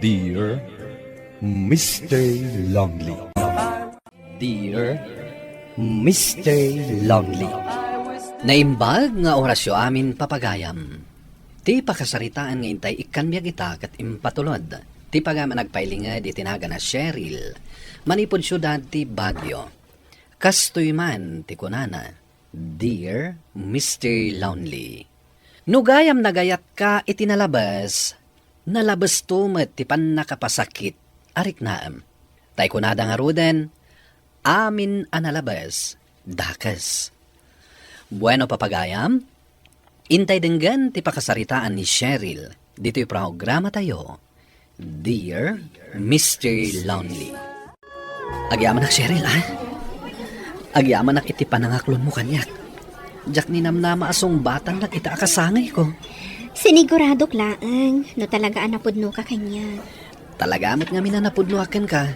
Dear Mr. Lonely. Dear Mr. Lonely. Naimbag nga orasyo amin papagayam. Ti pakasaritaan nga intay ikanbyag ita kat impatulod. Ti pagama nagpailingad itinaga na Cheryl. Manipod syudad ti Baguio. Kastoy man ti kunana. Dear Mr. Lonely. Nugayam nagayat ka itinalabas. Nalabas tumet ti pan nakapasakit. Arik naam. Tay kunada nga ruden. Amin analabas. Dakas. Bueno papagayam. Intay denggan ti pakasaritaan ni Cheryl. Dito'y programa tayo. Dear Mr. Lonely. Agyaman nak Cheryl, ah? Agyaman nak iti panangaklon mo kanyak. Jak ninamnama asong batang nakita akasangay ko. Sinigurado klaang, no talaga anapudno ka kanya. Talagamot nga minanapudnuakan ka.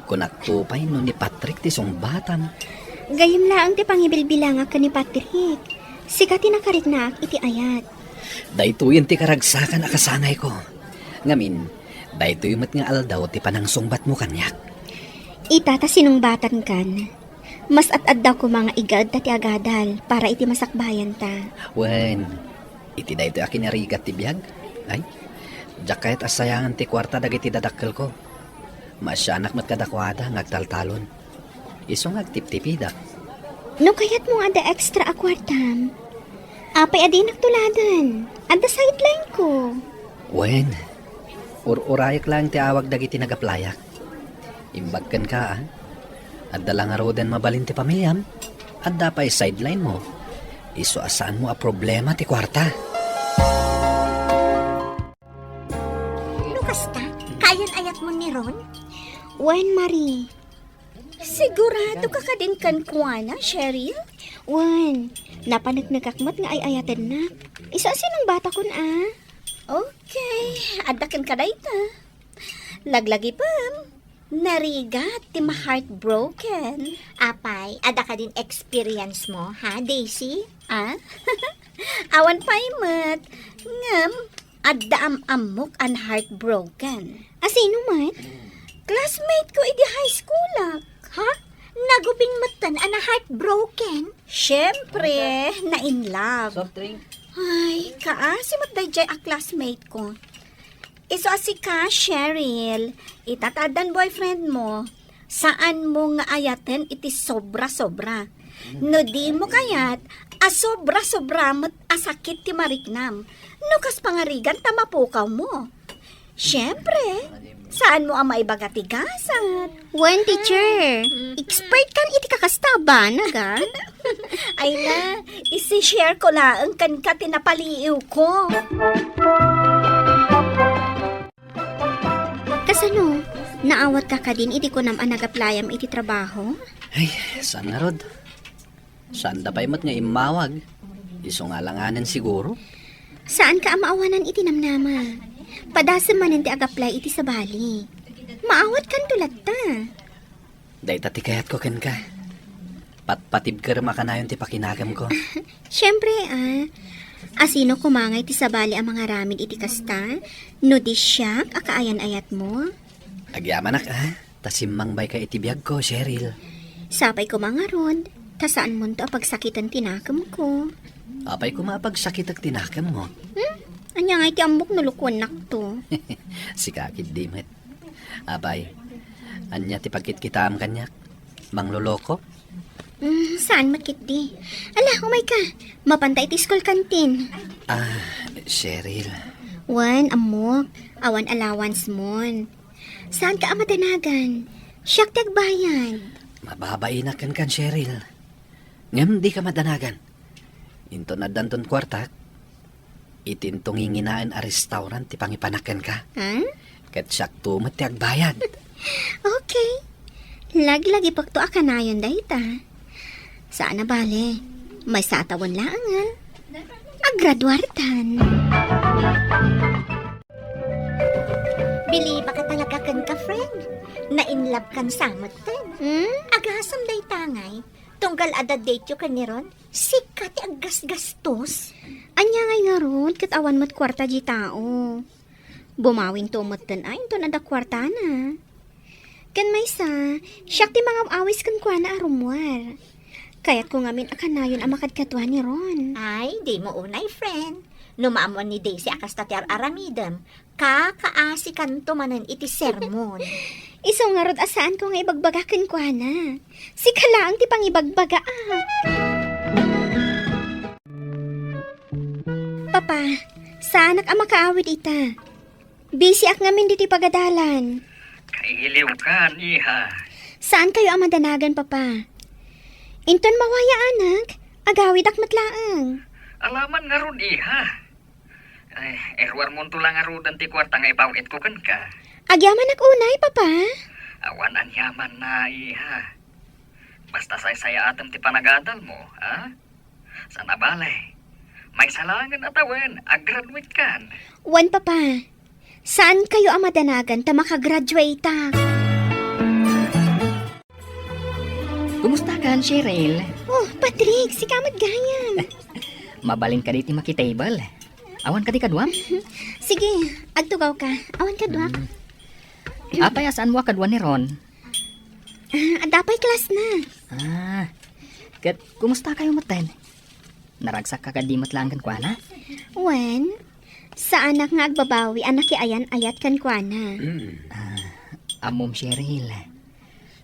Kunatupay no ni Patrick ti song batan. Gayam laang ti pangibilbilanga ka ni Patrick. Sikati nakariknak iti ayat. Daytoy ti karagsakan akasangay ko. Ngamin, daytoy mat nga aldaw ti panangsungbat mo kanyak. Itata sinungbatan kan. Mas at-ad daw ko mga igad ti agadal para iti masakbayan ta. Wen, iti daytoy akin narigat ti biyag. Ay, jak kahit asayangan ti kwarta dagiti dadakkel ko. Masyanak mat kadakwada ngagtaltalon. Isong agtip-tipidak. No kayat mo ada extra akwartam. Apay adi nagtuladan. Ada sideline ko. Wen, urayak lang ti awag dagiti nagaplayak. Imbagkan ka, ah. At dalang aroden mabalin ti pamilyam. At dapay sideline mo. Iso asaan mo a problema ti kwarta. Lukas ka? Kayan ayat mo ni Ron? Wen, Marie. Sigurado ka ka din kan kuwana, Cheryl? Wen, napanagnagakmat nga ay ayatan na. Isa sinong bata kun ah. Okay, adakan ka dayta. Laglagi pa. Narigat, ti ma-heartbroken. Apay, ada ka din experience mo, ha, Daisy? Ah? Awan pa imat. Ngam, adda amok an heartbroken. Sino man? Classmate ko idi high school, ha? Nagubing matan an heartbroken. Siyempre, na in love. Soft drink. Ay, kaasimat dayjay a classmate ko. Iso si ka, Cheryl, itatadan boyfriend mo, saan mo nga ayaten iti sobra-sobra. No di mo kayat, sobra-sobra mat asakit ti mariknam. No kas pangarigan tamapukaw mo. Siyempre, saan mo ang maibagatigasat? Wen, teacher. Expert kan iti kakastaba, nagan? Ay na, isi-share ko lang kan ka tinapaliiw ko. Kasano, naawat ka ka din iti ko naman nagaplayam iti trabaho? Ay, saan nga rod? Saan da pa'y mat nga imawag? Iso nga langanan siguro? Saan ka maawanan iti namnama? Padasam man ti agaplay iti sa bali. Maawat kan tulad ta. Day tati kayat ko ken ka. Patpatib ka rama ka na yun ti pakinagam ko. Siyempre asino kumangay ti sabali ang mga ramin iti kasta? No di siyak, akaayan-ayat mo? Agyaman ah. Tasimang bay ka itibiyag ko, Cheryl. Sapay ko mga rod, tasaan mo to pagsakitan tinakam ko. Apay ko mapagsakit ag tinakam mo. Anya nga iti ambok nulukwan nak to. Si kakit dimit. Apay, anya ti pagkit kita am kanyak. Mangloloko? Saan makit di? Ala, umay ka. Mapantay ti school canteen. Cheryl. Wan, amok. Awan allowance mon. Saan ka amadanagan? Siyak tagbayan. Mababainakan kan, Cheryl. Ngam di ka madanagan. Into na danton kwartak. Itintong inginaan a restaurant ti pangipanakan ka. Ha? Kat siyak tumat ti agbayad. Okay. Lagi-lagi pagto akanayon dayta. Saan na bale? May satawan lang Agradwartan. Bili ba ka talaga kan ka, friend? Na-inlove kan samot ten. Agasam day tangay. Tunggal ada date yo kaniron. Sikat agas gastos. Anya ngay nga ron, katawan mo't kwarta di tao. Bumawin tumatan ay ito na da kwarta na. Kan may sa, siyak ti mga awis kan kwa na arumwar. Kaya't ko ngamin akanayon ang makadkatwa ni Ron. Ay, di mo unay, friend. Numaamon ni Daisy akas tatyar aramidam. Kakaasi kanto manan iti sermon. Iso nga rod asaan ko nga ibagbagakan kwa na. Si kalaang ti pangibagbaga Papa, saanak ang makaawid ita? Busy ak ngamin diti pagadalan. Kailiw ka, iha. Saan kayo ang madanagan, Papa? Inton mawaya anak, agawid ak matlaang. Alaman nga ron, iha. Ay, erwar mo tulang nga ron ti kwarta nga ipawit ko kan ka. Agyaman ak unay, Papa. Awan ang yaman na, iha. Basta saya atam ti panagadal mo, ha? Sana balay. May salangan atawan, ag-graduate kan. Wan, Papa. Saan kayo ang madanagan ta makagraduate ta? Kumusta kan, Cheryl? Oh, Patrick, si Kamad Gayam. Mabalin ka diti makitable. Awan ka di kadwam? Sige, agtugaw ka. Awan ka, Dwak. Apay asaan mo kadwan ni Ron? Adapay class na. Kat kumusta kayo maten? Naragsak ka kadimot lang kan kwa na? Wen, sa anak nga agbabawi, anak ayan ayat kan kwa na. Amom, Cheryl.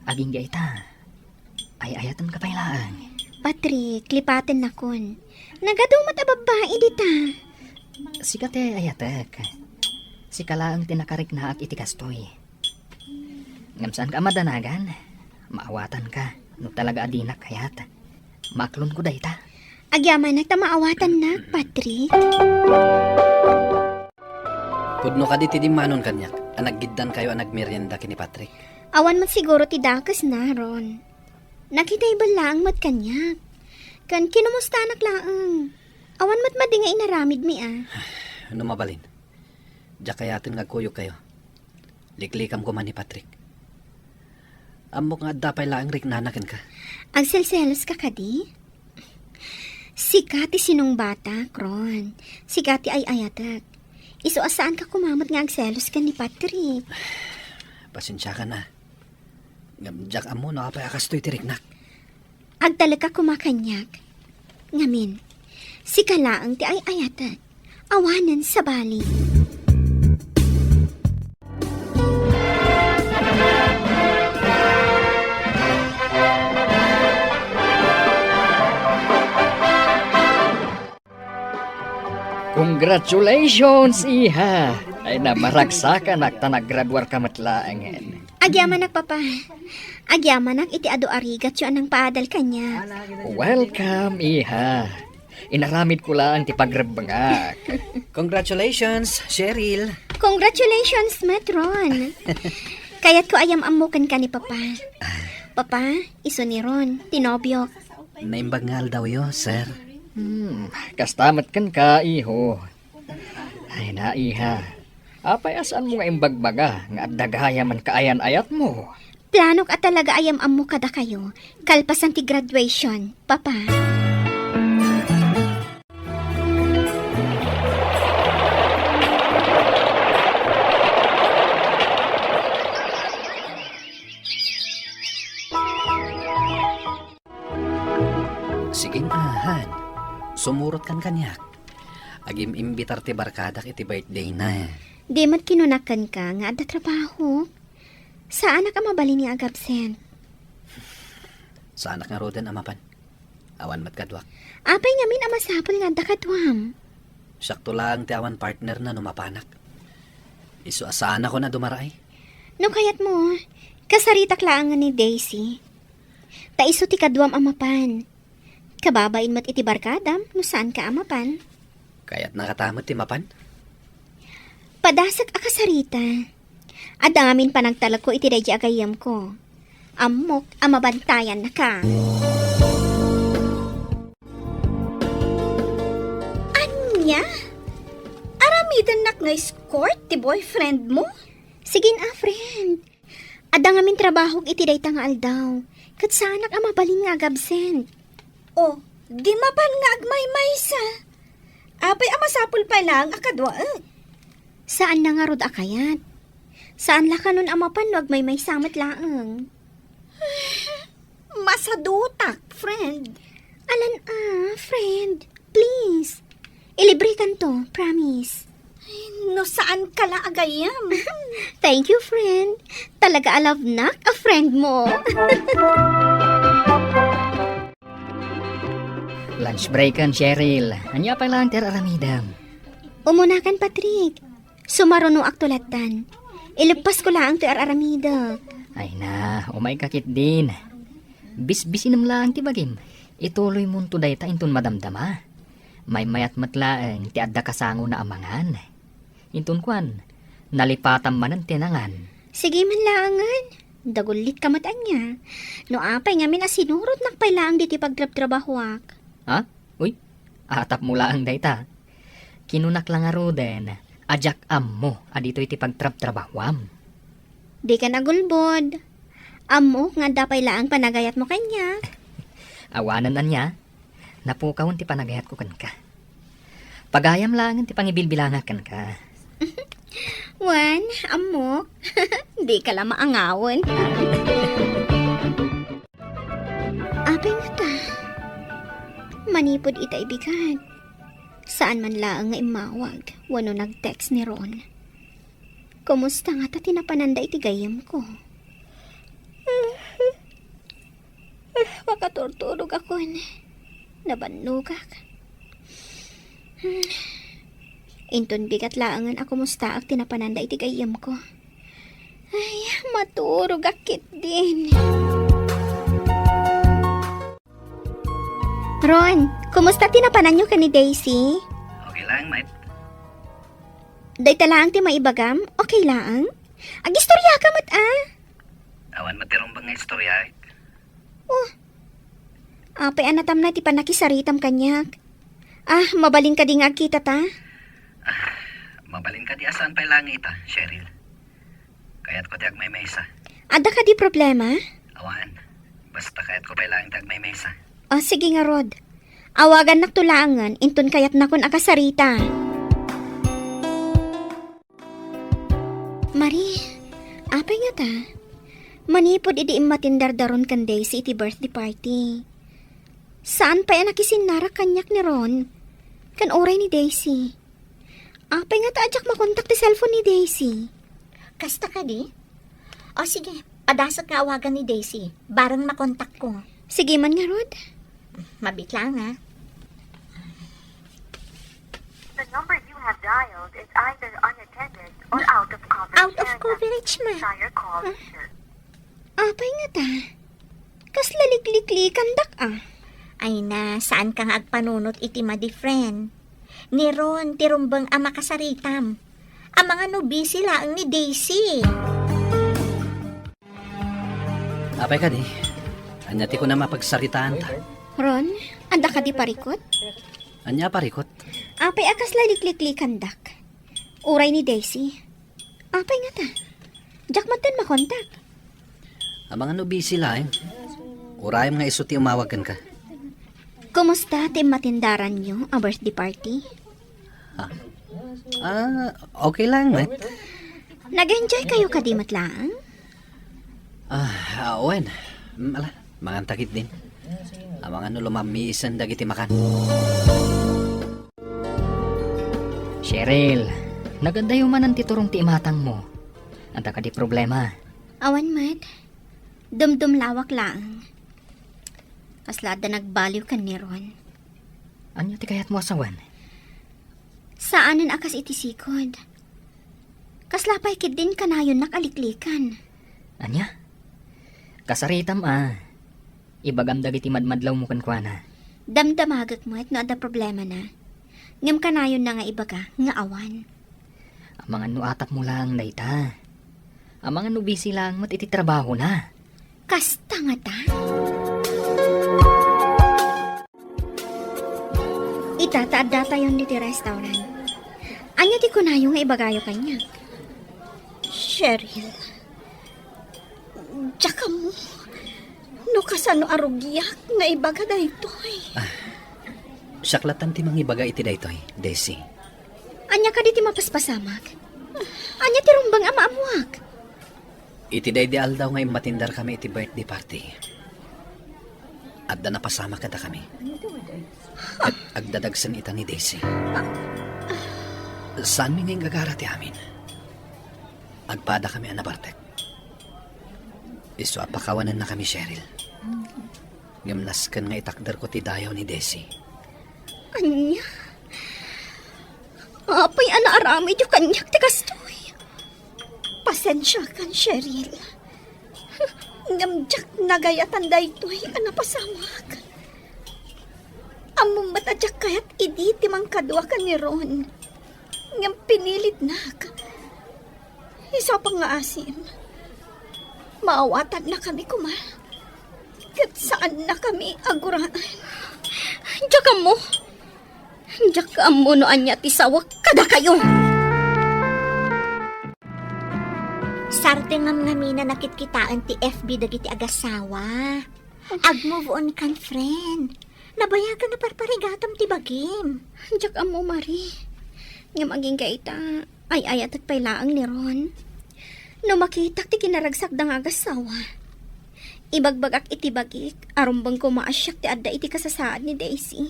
Aging gaita. Ay ayatan ka pailaang. Patrick, lipatin na kun. Nagadumat a babae dita. Sikat ayatek. Sikalaang tinakarik na ak iti kastoy. Ngamsaan ka madanagan. Maawatan ka. No talaga adinak kayat. Maklon ko dayta. Agyaman na maawatan na, Patrick. Pudno ka diti di manon kanyak. Anaggidan kayo anagmerienda kini Patrick. Awan man siguro ti dakas na, Ron. Nakita iba lang mat kanyak. Kan kinumusta anak laang. Awan mat madinga inaramid mi Ano mabalin? Diya kayatin nga kuyog kayo. Liklikam ko man ni Patrick. Amok nga dapay laang rignanakin ka. Ang selselos ka kadi? Sikati sinong bata, Ron. Sikati ay ayatak. Iso asaan ka kumamat nga ang selos ka ni Patrick? Pasensya ka na. Ngamjak amo na kapay akas to'y tiriknak. Agtala ka kumakanyak. Ngamin, si kalaang ti ay ayatak. Awanan sa bali. Congratulations, iha! Ay namaragsakan at tanaggraduar ka matlaangan. Agyaman Papa. Agyaman iti ado arigat yung anang paadal kanya. Welcome, iha. Inaramid ko lang ti pagrabangak. Congratulations, Cheryl. Congratulations, Metron. Kaya't ko ayam amukan ka ni Papa. Papa, iso ni Ron, tinobyo. Naimbangal daw yo, sir. Kastamat kan ka, iho. Ay na, iha. Apay asan mo nga imbagbaga nga dagaya man kaayan ayat mo. Planok at talaga ayam amu kada kayo. Kalpasan ti graduation, Papa. Sige na, Han. Sumurot kan kanyak. Agim imbitar ti barkadak iti birthday na. Di mat kinunakan ka nga ada trabaho. Saan ka mabali ni agabsent? Sa anak nga roden amapan. Awan mat kadwak. Apay ngamin amasapol nga dakatwam. Sakto lang ti awan partner na numapanak. Isu asana ko na dumaray. No kayat mo, kasaritak lang nga ni Daisy. Taiso ti kadwam amapan. Kababain mat iti barkadam no saan ka amapan. Kaya't nakatamot ti mapan. Padasak akasarita. Adamin pa nagtalag ko iti radya agayam ko. Amok amabantayan na ka. Anya? Aramidan nak nga escort ti boyfriend mo? Sige na, friend. Ada ngamin trabaho iti day nga aldaw. Kat sanak amabalin nga agabsent. Oh, di mapan nga agmay-may sa. Apay amasapul pa lang akadwa. Saan na nga rod akayat? Saan la kanon amapan wag may samat laang? Masadutak, friend. Alan friend. Please. Ilibre kan to, promise. No saan ka la agayam? Thank you, friend. Talaga alab nak, a friend mo. Lunch break kan, Cheryl. Anya pa lang teraramidam. Umunakan, Patrick. Sumaruno aktulatan. Ilupas ko lang to aramida. Ay na, umay kakit din. Bisbisinam lang ti bagim. Ituloy mo to dayta intun madamdama. May mayat matlaeng ti adda kasango na amangan. Intun kwan, nalipatam man ang tinangan. Sige man laangan. Dagulit ka matan niya. No apay nga minasinurot nakpailaang diti pagtrab-trabahwak. Ha? Uy, atap mo lang dayta. Kinunak lang aroden. Ajak ammo, adito iti pagtrab-trabahwam. Di ka nagulbod. Amo nga dapay laang panagayat mo kanya. Awanan na niya, napukawon ti panagayat ko kan ka. Pagayam lang ti pangibilbilangakan ka. Wan, amo. Di ka lang maangawon. Apay nga ta. Manipod ita ibigan. Saan man laang nga imawag, wano nag-text ni Ron. Kumusta nga ta tinapananda iti gayam ko? Makaturturog ako. Nabanugak. Inton bigat laangan ako musta ak tinapananda iti gayam ko. Ay, maturog akit din. Ron, kumusta tinapanan nyo ka ni Daisy? Okay lang, mate. Day talaang ti maibagam? Okay lang? Agistorya ka mat Awan matirong bang nga istorya. Apay anatam na ti panakisaritam kanyak. Mabalin ka ding agkita ta? Mabalin ka di asaan pa'y langit, Cheryl. Kaya't ko tiyak may mesa. Ada ka di problema? Awan, basta kaya't ko pa'y langit ag may mesa. Sige nga Rod. Awagan naktulangan, intun kayat nakon akasarita. Mari, apay nga ta. Manipod idi imatindardaron kan Daisy iti birthday party. Saan pa yan nakisinara kanyak ni Ron? Kan oray ni Daisy. Apay nga ta ajak makontak ti cellphone ni Daisy. Kasta ka di? O sige, adasat nga awagan ni Daisy. Barang makontak ko. Sige man nga Rod. Mabit lang ha. The number you have dialed is either unattended or out of coverage. Out of coverage ma. Try your call later. Apay nga ta. Kas lalikliklikan dak Ay na, saan ka nga agpanunot iti madi friend? Ni Ron, tirumbang ama kasaritam. Ang mga nubi sila ang ni Daisy. Apay ka di. Anyati ko na mapagsaritaan ta. Ron, anda ka di parikot? Anya parikot. Apay akas lalikliklikan dak. Uray ni Daisy. Apay nga ta. Jack matan makontak. Ang mga nubi sila Urayam nga isuti umawagan ka. Kumusta ti matindaran nyo ang birthday party? Okay lang, mate. Nag-enjoy kayo kadimat lang? Owen. Ala, mangantakit din. Ang mga lumamiisan dagiti makan. Cheryl, nagandayo man ang titurong ti imatang mo. Anta ka di problema. Awan, Mat. Dumdum lawak lang. Kaslada nagbaliw ka ni Ron. Anya ti kayat mo asawan? Saanan akas itisikod? Kaslapay kid din kanayon nakaliklikan. Anya? Kasaritam Ibagam dagiti madmadlaw mo kankwana. Damdamagak mo at no ada problema na. Ngam kanayon na nga iba ka, nga awan. Ang mga nuatap mo lang dayta. Ang mga nubisi lang mat iti trabaho na. Kasta nga ta? Itataad tayon diti restaurant. Anya ti kunayo nga ibagayo kanya. Cheryl. Tsaka mo. No kasano arugyak nga ibaga da ito Saklatan ti mangibaga iti daytoy, Daisy. Anya ka diti mapaspasamak. Anya ti rumbang ama amuak. Iti day di aldaw nga matindar kami iti birthday party. Adda napasama kada kami. At agdadagsan ita ni Daisy. Saan mi ngayong gagara ti amin? Agpada kami anabartek. Iso apakawanan na kami, Cheryl. Ngamnaskan nga itakdar ko ti dayaw ni Daisy. Anya? Apay anaarami ito kanyak ti kastoy. Pasensya kan, Cheryl. Ngamjak nagayatan da ito'y anapasamak. Among matadyak kayat idi timang kadwa ka ni Ron. Ngam pinilit nak. Isa pang nga asin. Maawatan na kami kuma. Kat saan na kami aguraan. Diyak mo. Diyak mo no anya ti sawak kada kayo. Sarte ngam namin na nakitkitaan ti FB dagiti agasawa. Ag-move on kan, friend. Nabayagan na parparigatam ti bagim. Diyak mo, Marie. Nga maging kaita, ay ayat at pailaang ni Ron. No makitak ti kinaragsak da nga agasawa. Ibagbagak iti bagik, arumbang kumaasyak ti adda iti kasasaad ni Daisy.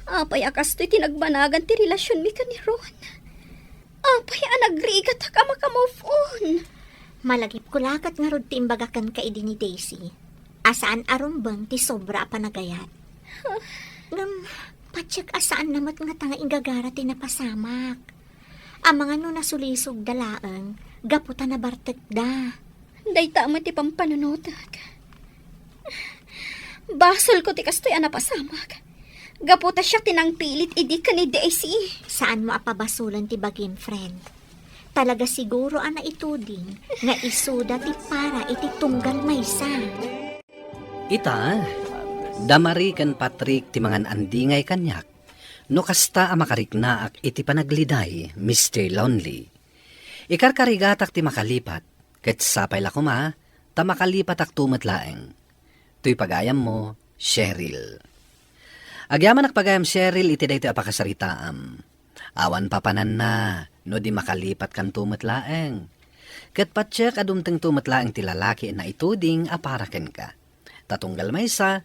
Apay akas to'y tinagbanagan ti relasyon mi ka ni Ron. Apay anagrigat ka makamove on. Malagip ko lakat nga rod ti imbagakan ka idi ni Daisy. Asaan arumbang ti sobra panagayat. Ngam, patsyak asaan namat nga tanga ingagara ti napasamak. Ang mga no nasulisog dalaang, gaputa na bartek da. Day tama ti pampanunotak. Basol ko ti kastoy anapasamak. Gaputa siya tinangpilit idi ka ni Daisy. Saan mo apabasulan ti bagim, friend? Talaga siguro ana ito din nga isuda ti para iti tunggal maysa. Ita, damari kan Patrick ti mangan andingay kanyak. No kasta a makariknaak iti panagliday, Mr. Lonely. Ikarkarigatak ti makalipat, ket sapay la kuma, ta makalipat ak tumatlaeng. Tuy pagayam mo, Cheryl. Agyaman akpagayam Cheryl iti dayto apakasaritaam. Awan papanan na, no di makalipat kan tumatlaeng. Ket patsyak adumteng tumatlaeng ti lalaki na ituding aparaken ka. Tatunggal maysa,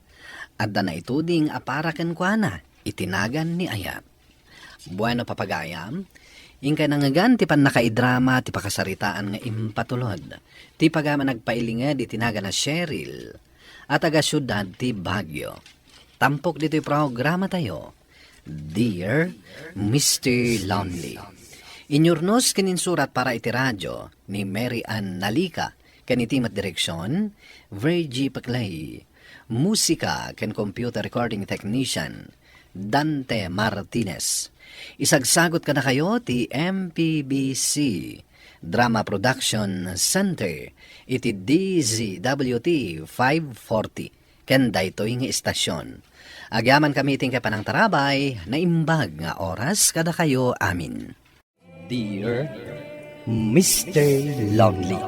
adda na ituding aparaken kwa na, itinagan ni Ayat. Bueno papagayam, ingkay nangagan ti pan nakaidrama ti pakasaritaan nga impatulod. Ti pagama nagpailinged itinagan na Cheryl, at aga syudad ti Baguio. Tampok dito'y programa tayo, Dear Mr. Lonely. Inyurnos kininsurat para iti radyo ni Mary Ann Nalika, kanitimat direksyon, Virgie Paclay. Musika ken computer recording technician, Dante Martinez. Isagsagot ka na kayo ti MPBC Drama Production Center iti DZWT 540 ken daytoy nga istasyon. Agyaman kami iting kapanang tarabay na imbag nga oras kada kayo amin. Dear Mr. Lonely.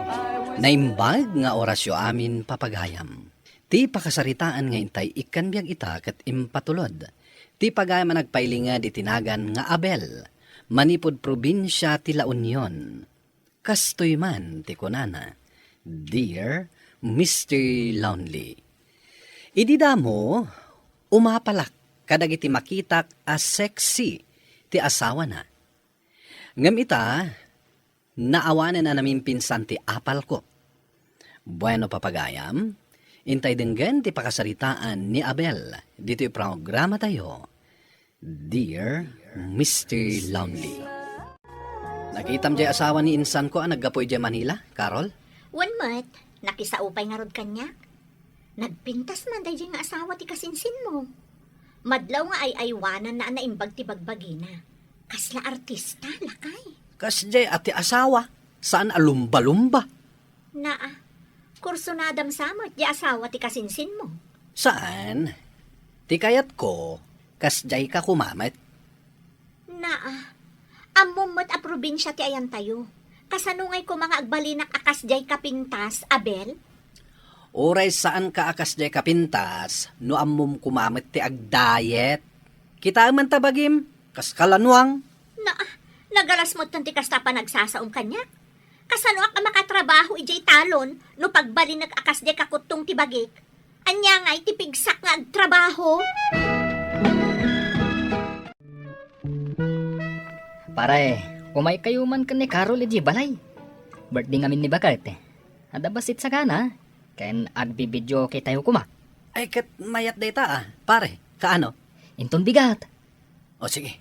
Naimbag nga orasyo amin papagayam. Ti pakasaritaan nga intay ikanbiag ita ket impatulod. Ti pagayam nagpailingad itinagan nga Abel. Manipod probinsya ti La Union. Kastoy man ti kunana. Dear Mr. Lonely. Idida mo, umapalak kadagiti makitak as sexy ti asawa na. Ngam ita, naawanan na namin pinsan ti apal ko. Bueno papagayam, intay denggan ti pakasaritaan ni Abel. Dito'y programa tayo, Dear Mr. Lonely. Nakitam jay asawa ni insan ko ang naggapoy jay Manila, Carol? One month, nakisaupay nga rod kanya. Nagpintas man day nga asawa ti kasinsin mo. Madlaw nga ay aywanan na naimbag ti bagbagina. Kasla artista, lakay. Kas jay ati asawa, saan alumba-lumba? Naa, kurso na adam samot di asawa ti kasinsin mo. Saan? Ti kayat ko, kas jay ka kumamet. Naa, amumot a probinsya ti ayan tayo. Kasanungay ko mga agbalinak akas jay kapintas, Abel? Oray saan ka akas jay kapintas, no amum kumamet ti agdayet. Kita man tabagim, kas kalanuang. Nagalas mo tanti kasta pa nagsasaom kanya. Kasano ka makatrabaho ijay talon no pagbali nag-akas di kakutong tibagik. Anya nga'y tipigsak nga agtrabaho. Pare, umay kayo man ka ni Carol iji balay. Birthday ngamin ni Bakart. Ada basit sa kana. Ken agbibidyo kay tayo kuma. Ay, kat mayat data pare, kaano? Inton bigat. O sige,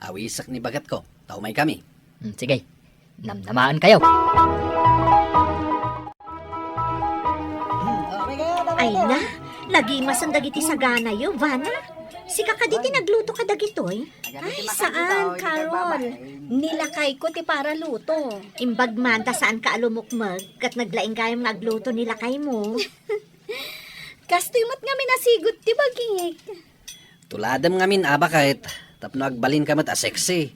awisak ni bagat ko, taumay kami. Sige, namnamaan kayo. Ay na, nagimas ang dagiti sagana yo, Vana. Si kakaditi nagluto ka dagitoy. Ay, saan, Carol? Nilakay ko ti para luto. Imbag manta saan ka alumukmag, kat naglaing kayang nagluto nilakay mo. Kastoy mat nga minasigot ti bagik. Tuladam ngamin aba kahit tapno agbalin ka mat sexy.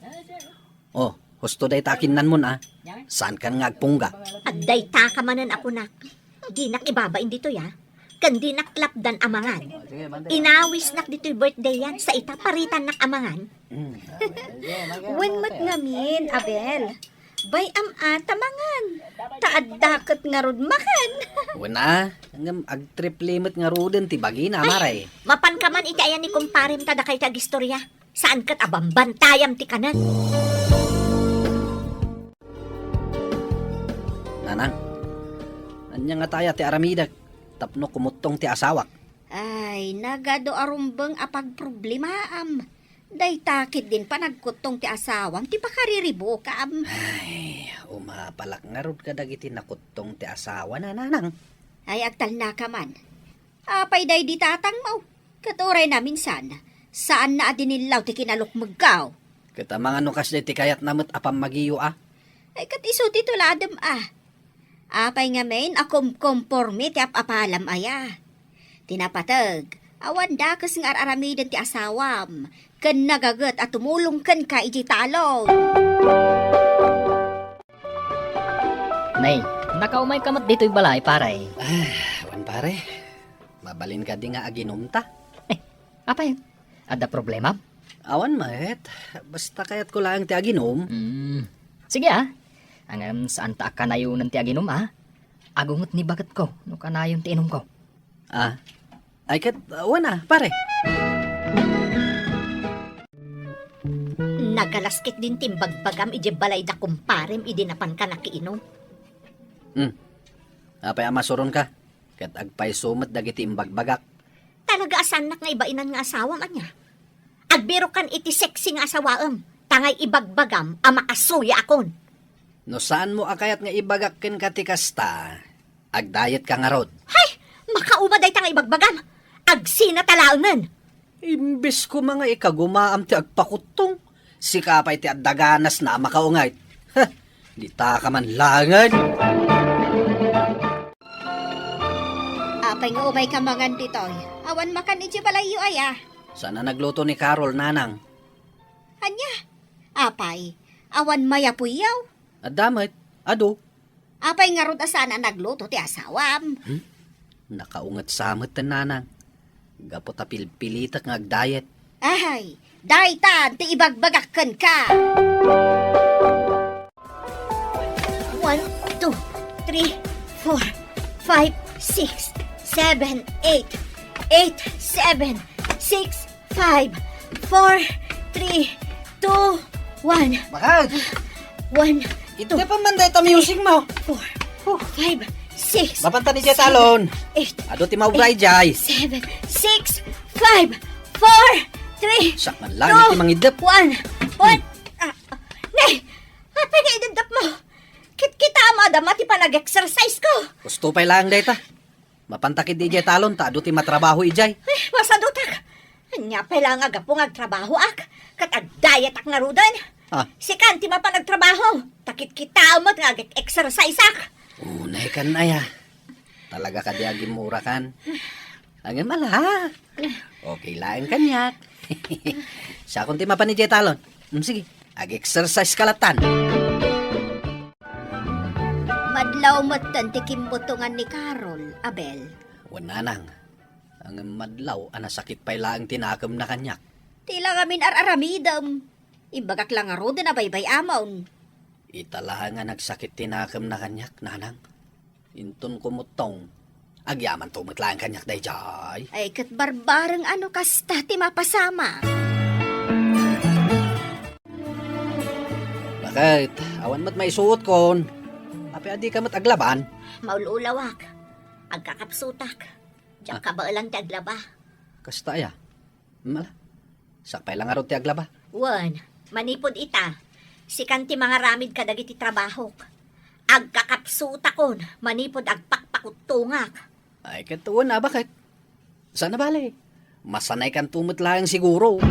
Oh, husto day takin nan mo na. Saan ka nga agpungga? Adday ta ka manan ako nak. Di nak ibabain dito ya. Kandi nak lapdan amangan. Inawis nak dito'y birthday yan. Sa ita paritan nak amangan. Wen mat ngamin, Abel. Bay tamangan. Taaddakat nga rod makan. Wala, ngam agtriplimot nga ruden ti bagi na maray. Mapan ka man iti ayan ni kumparim tada kay tagistorya. Saan kat abambantayam ti kanan? Nanang, anya nga taya ti aramidak, tapno kumutong ti asawak. Ay, nagado arumbeng apag problemaam. Day takit din pa nagkutong ti asawam, ti pakariribo kaam. Ay, umapalak nga rod ka dagiti nakutong ti asawa na nanang. Ay, agtal na ka man. Apay day di tatang mo. Katuray na minsan, saan na adinilaw ti kinalukmagkaw? Kita mga nukas day ti kayat namot apam magiyo Ay, kat iso ti tuladam Apay nga main, akom komporme ti apalam aya. Tinapatag, awan dakas nga araramidan ti asawam. Kan nagagat at tumulong kan ka iji talong. Nay, nakaumay kamat dito'y balay, pare. Wan pare, mabalin ka di nga aginumta. Apa yun? Ada problema? Awan maet, basta kayat ko lang ti aginom. Sige Ang saan ta kanayunan ti aginom Agungot ni bagat ko, no kanayon ti inom ko. Ay kat, wana pare. Nagalaskit din timbagbagam ije balay da kumparim idinapan ka nakiinom. Apay amasuron ka, kat agpay sumat dagiti imbagbagak. Talaga asanak nga ibainan nga asawa man niya. Agbiro kan iti sexy nga asawaam. Tangay ibagbagam amakasuya akon. No saan mo akayat nga ibagakin ka ti kasta, agdayet ka nga rod. Hay! Makaumaday tangay ibagbagam. Agsina talaangan. Imbes ko mga ikagumaam ti agpakutong, si kapay ti addaganas na makaungay. Di ta ka man langan. Apay nga umay ka mangan ditoy. Awan makan iji balayo aya. Sana nagluto ni Carol nanang. Anya? Apay, awan mayapuyaw. At damit, ado, Apay nga rod asana nagluto ti asawam. nakaungat samot ten nanang. Gapot a pilpilitak nga agdayet. Ay, daytan ti ibagbagakan ka. 1, 2, 3, 4, 5, 6, 7, 8, 7, 6, 5, 4, 3, 2, 1. Bakal! 1, Ito pa man dahil music mo. 4, 5, 6, Mapanta ni Jay Talon. 8, Ado ti maubray Jay. 7, 6, 5, 4, 3, Sak man lang iti mangidap. 1. Nay, apa nga idadap mo? Kita mo, damati pa nag-exercise ko. Gusto pa'y lang dahil ta. Mapantakid di Jay Talon ta. Ado ti matrabaho ijay. Ay, masadutak. Anya pa lang agapong agtrabaho ak. Katag-diet ak narudan. Si Kanti pa nagtrabaho. Takit kita mo nga exercise ak. Unay kan na ya. Talaga ka di agim mura kan. Angin mala. Okay lang kanyak. Siya kung ti mapa ni Jay Talon. Sige, ag-exercise kalatan. Madlaw matan ti kimbutungan ni Carol, Abel. Wananang. Ang madlaw, anasakit pa'y lang tinakam na kanyak. Tila ngamin araramidam. Ibagak lang nga roda na baybay amon. Itala nga nagsakit tinakam na kanyak, nanang. Intun kumutong. Agyaman tumutla ang kanyak dayjay. Ay kat barbarang ano kasta ti mapasama. Bakit? Awan mat may suot kon. Api adi ka mat aglaban. Maululawak. Agkakapsutak. Diyan ka ba lang ti aglaba? Kasta ya. Mala. Sakpay lang arot ti aglaba. Wan, manipod ita. Sikan ti mga ramid kadagiti trabaho. Agkakapsutakon, manipod agpakpakutungak. Ay katuon na bakit? Sana bale? Masanay kan tumutla siguro.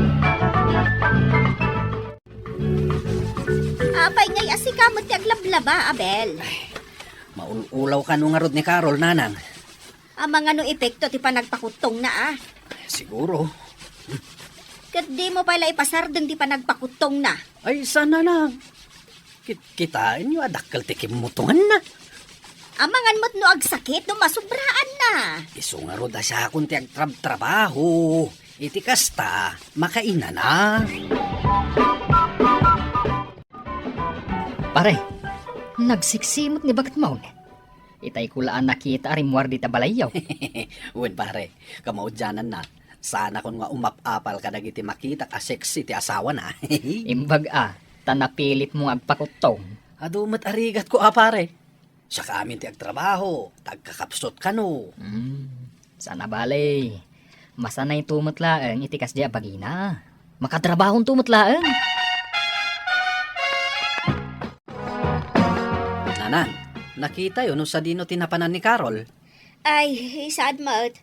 Apay ngay asikamot ti aglablaba, Abel. Maululaw ka nung arot ni Carol, nanang. Amang ano epekto ti panagpakutong na ah. Siguro. Kat di mo pala ipasardeng ti panagpakutong na. Ay, sana lang. Kitain nyo, adakal ti kimutungan na. Amangan mo't no agsakit no masubraan na. Isungaro da siya kung ti agtrabaho. Iti kasta, makaina na. Pare, nagsiksimot ni bakit maun? Itay kulaan nakita arimwar di tabalayaw. Uwan pare, kamaudyanan na. Sana kung nga umapapal ka nagiti makita ka sexy ti asawa na. Imbag tanapilit mo agpakutong. Adumat arigat ko pare. Siya ka amin ti agtrabaho, tagkakapsot ka no. Sana balay. Masanay tumutlaang itikas di bagina. Makatrabahong tumutlaang. Nanang, nakita yun no sa dino tinapanan ni Carol. Ay, sad mo't.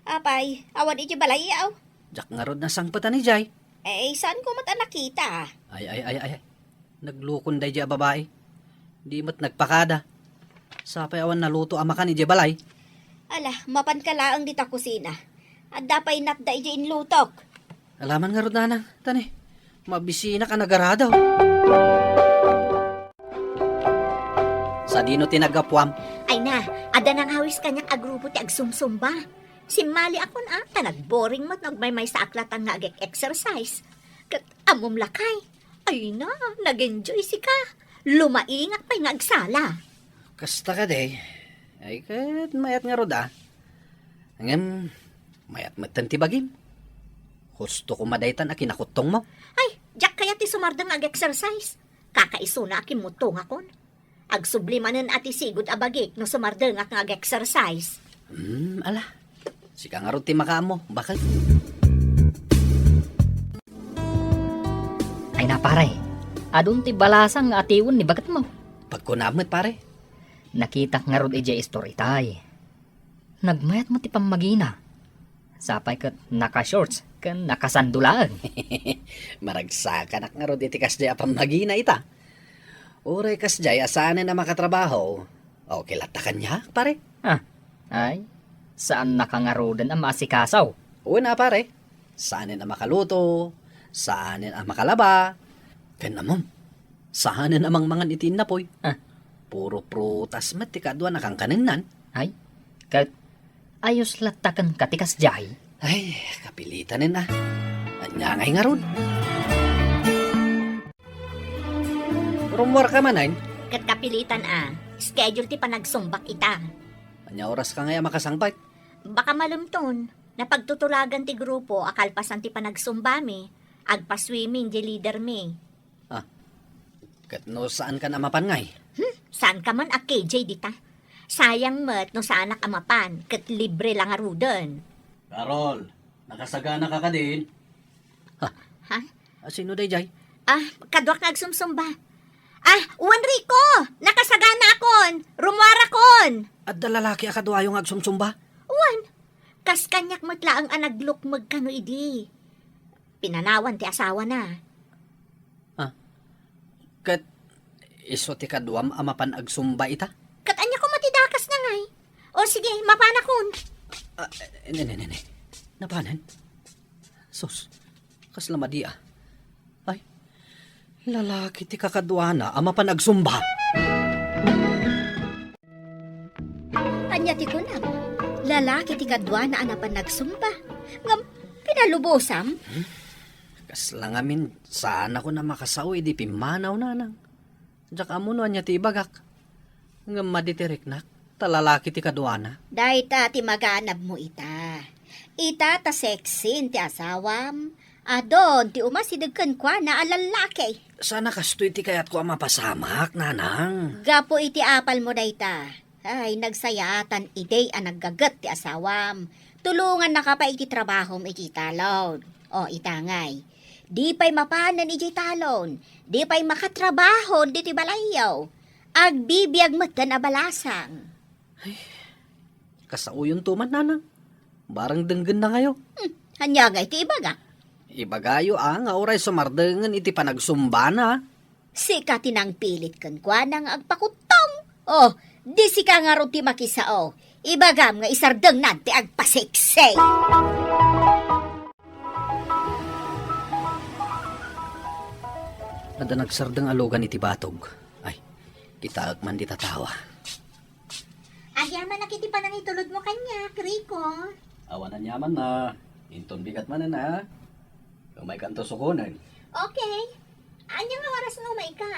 Apay, awan iti balayaw. Jak nga rod na sangpatan ni Jay. Eh, saan ko mata nakita? Ay. Naglukon day di babae. Di mat nagpakada. Sapay awan naluto ama ka ni Jay balay. Ala, mapan ka laang dita kusina. At dapay natda iti inlutok. Alaman nga rod nanang, tani. Mabisina ka nagaradaw. Sa dino tinagapwam. Ay na, ada nang hawis kanyang agrupo ti agsumsumba. Simali akon nagboring mo't nagmaymay sa aklatan nga exercise. Kat amom lakay. Ay na, nag-enjoy si ka. Lumaingat pa'y nga agsala. Kasta ka day. Ay kat mayat nga rod Ngem, mayat matan ti bagim. Husto ko madaytan a kinakutong mo. Ay, jak kaya ti sumardang ag-exercise. Kakaiso na akin mutong akon. Agsublimanen ati sigod abagik no sumardang ak ag-exercise. Ala. Sika nga rod ti makaamo. Bakit? Ay na pare. Adun ti balasang nga atiwon ni bagat mo. Pagkunamit pare. Nakita nga rod ija story tay. Nagmayat mo ti pamagina. Sapay kat naka-shorts kan nakasandulaan. Maragsakan ak nga rod iti kasjay apang magina ita. Uray kasjay asanin na makatrabaho. Okay lata kanya pare. Ay, saan nakangarodan ang masikasaw? Una pare. Saanin ang makaluto. Saanin ang makalaba. Kanamon. Saanin amang mangan itin na poy. Puro prutas mat ti kadwa nakangkaninan. Ay, kat ayos latakan katikas jay. Ay, kapilitanin na. Anyangay nga ron. Rumor ka man ay. Kat kapilitan schedule ti panagsumbak ita. Anya oras ka ngaya makasangpay. Baka malumton, na pagtutulagan ti grupo akalpasan ti panagsumbami, agpa-swimming di leader mi. Kat no saan ka na mapangay? Saan ka man a KJ dita? Sayang mat no sa anak amapan, kat libre lang aruden. Carol, nakasagana ka din. Ha? Sino day jay? Kadwak nagsumsumba. Juan Rico! Nakasagana akon! Rumwara kon! At dalalaki akadwa yung agsumsumba? Juan, kas kanyak matla ang anaglukmag kano idi. Pinanawan ti asawa na. Kat iso ti kadwam amapan agsumba ita? Kat anya ko matidakas na ngay. O sige, mapanakon. Nene. Napanan? Sus, kaslamadi Ay, lalaki ti kakadwana amapan agsumba. Anya ti kunam. Lalaki ti kadwa na anapan nagsumba. Ngam, pinalubosam. Kas lang amin, saan ako na makasawi di pimanaw nanang. Diyak amuno niya ti bagak. Nga maditirik nak, talalaki ti kadwana. Dayta ti maganab mo ita. Ita ta sexy ti asawam. Adon ti umasidagkan kwa na alalaki. Sana kastoy ti kayat ko ang mapasamak, nanang. Gapo iti apal mo dayta. Ay, nagsayatan iday ang naggagat ti asawam. Tulungan na ka pa iti trabaho mo iti talon. O itangay. Di pa'y mapanan iti talon. Di pa'y makatrabaho diti balayaw. Agbibiyag matan abalasang. Kasauyon tuman, nanang. Barang denggan na ngayo. Hanyagay ti ibaga. Ibagayo nga oray sumardengan iti panagsumbana. Sika tinang pilit kan kwa nang agpakutong. Oh, di sika nga ron ti makisao. Ibagam nga isardeng nanti agpasiksay. Ada nagsardeng alogan iti batog. Ay, kita man di tatawa. Agyaman nakiti pa nang itulod mo kanya, Rico. Awanan yaman na. Inton bigat man na. Umay kanto sukunan. Okay. Anya nga oras nga umay ka?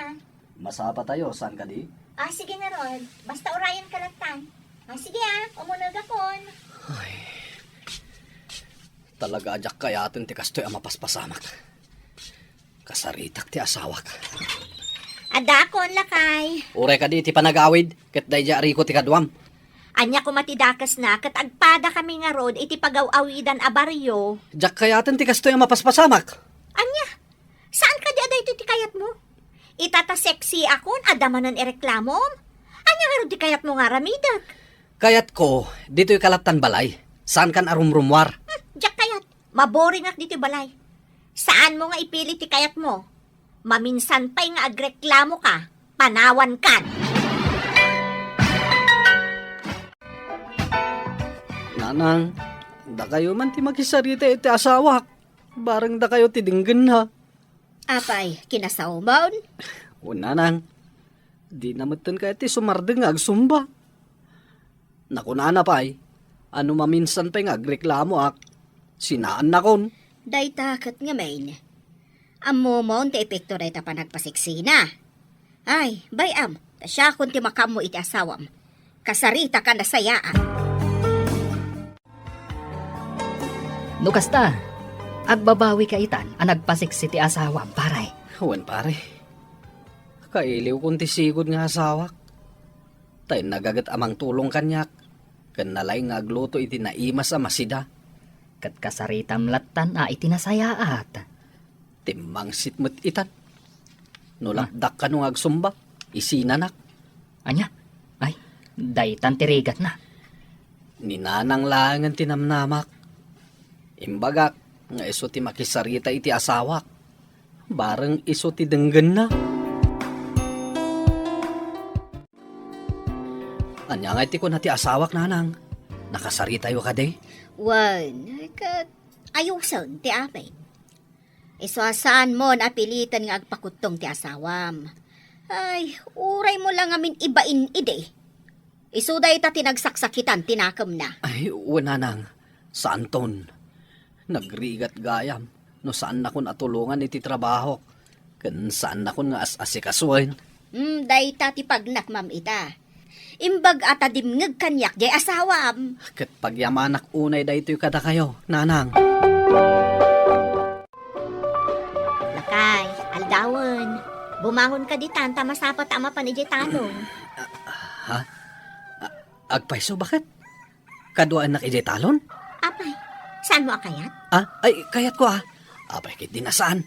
Masapa tayo, saan ka di? Sige nga ron. Basta orayan ka lang. Sige umunag akon. Talaga ajak kaya atin ti kastoy ang mapaspasamak. Kasaritak ti asawak. Adakon lakay. Uray ka di ti panagawid, ket dayja riko ti kadwam. Anya ko matidakas na, kat agpada kami nga rod, iti pagaw-awidan a baryo. Jak kaya atin ti kastoy ang mapaspasamak. Anya, saan ka di aday ti kayat mo? Itata sexy akon, adamanan ireklamom? Anya nga rod ti kayat mo nga ramidak? Kayat ko, dito'y kalatan balay. Saan kan arumrumwar? Jak kayat, maboring ak diti balay. Saan mo nga ipili ti kayat mo? Maminsan pa'y nga agreklamo ka, panawan kan. Nanang, da kayo man ti makisarita iti asawak. Barang da kayo ti dinggan ha. Apay, kinasawmaon? O nanang, di namatan kaya ti sumardeng agsumba. Nakunana pa'y, ano maminsan pa'y agreklamo ak. Sinaan na kon. Day takat nga main. Amo mo ti epekto day ta panagpasiksina. Ay, bayam, tasya kun ti makam mo iti asawam. Kasarita ka na sayaan. Nukasta, agbabawi ka itan ang nagpasiksi ti asawam, paray. Huwan pare, kailiw kong ti sigod nga asawak. Tay nagagat amang tulong kanyak. Kan nalay nga agluto iti naimas a masida. Kat kasaritam latan a itinasayaat. Timbang sitmut itan. Nulakdak ka nung agsumba, isinanak. Anya, ay, daytan tirigat na. Ninanang langan tinamnamak. Imbagak, nga iso ti makisarita iti asawak. Bareng iso ti denggan na. Anya nga iti ko na ti asawak, nanang. Nakasarita yo ka day. Wan, kat ayusan ti apay. Iswasaan mo na pilitan nga agpakutong ti asawam. Ay, uray mo lang amin ibain ide. Isuday ta tinagsaksakitan tinakam na. Ay, nanang. Saan ton? Nagrigat gayam. No saan na ko natulungan iti trabaho. Kan saan na ko nga asikaswain. Day ta ti pagnak mam ita. Imbag ata dimngeg kanyak jay asawam. Kat pagyamanak unay da ito'y kada kayo, nanang. Lakay, aldawan. Bumangon ka di tanta masapat ama pa ni jay talong. Agpaiso, bakit? Kaduan na kay talon? Apay, saan mo akayat? Ay, kayat ko Apay, kit dinasaan.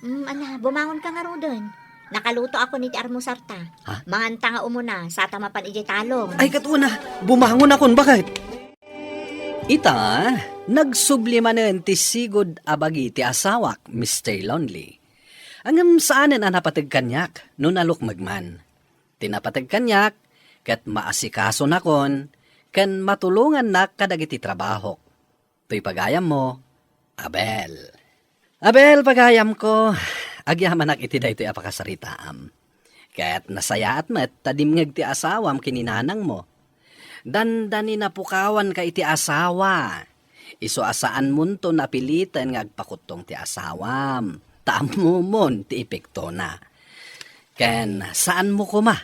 Bumangon ka nga ro dun. Nakaluto ako ni ti Armusarta. Manganta nga umuna sa tamapan ijay talong. Ay, katuna, bumangon akon, bakit? Ita, nagsublimanen ti sigod abagi ti asawak, Mr. Lonely. Angam saanen napatag kanyak, no nalukmagman. Tinapatag kanyak, kat maasikaso na kon, kan matulungan na kadagiti trabaho. To'y pagayam mo, Abel. Abel, pagayam ko, agyaman iti daytoy apakasaritaam. Kaya't nasayaat met, tadimngeg ti asawam kininanang mo. Dandani napukawan ka iti asawa. Iso asaan munto napilitan nga agpakutong ti asawam. taamumon ti epekto na. Ken saan mo kuma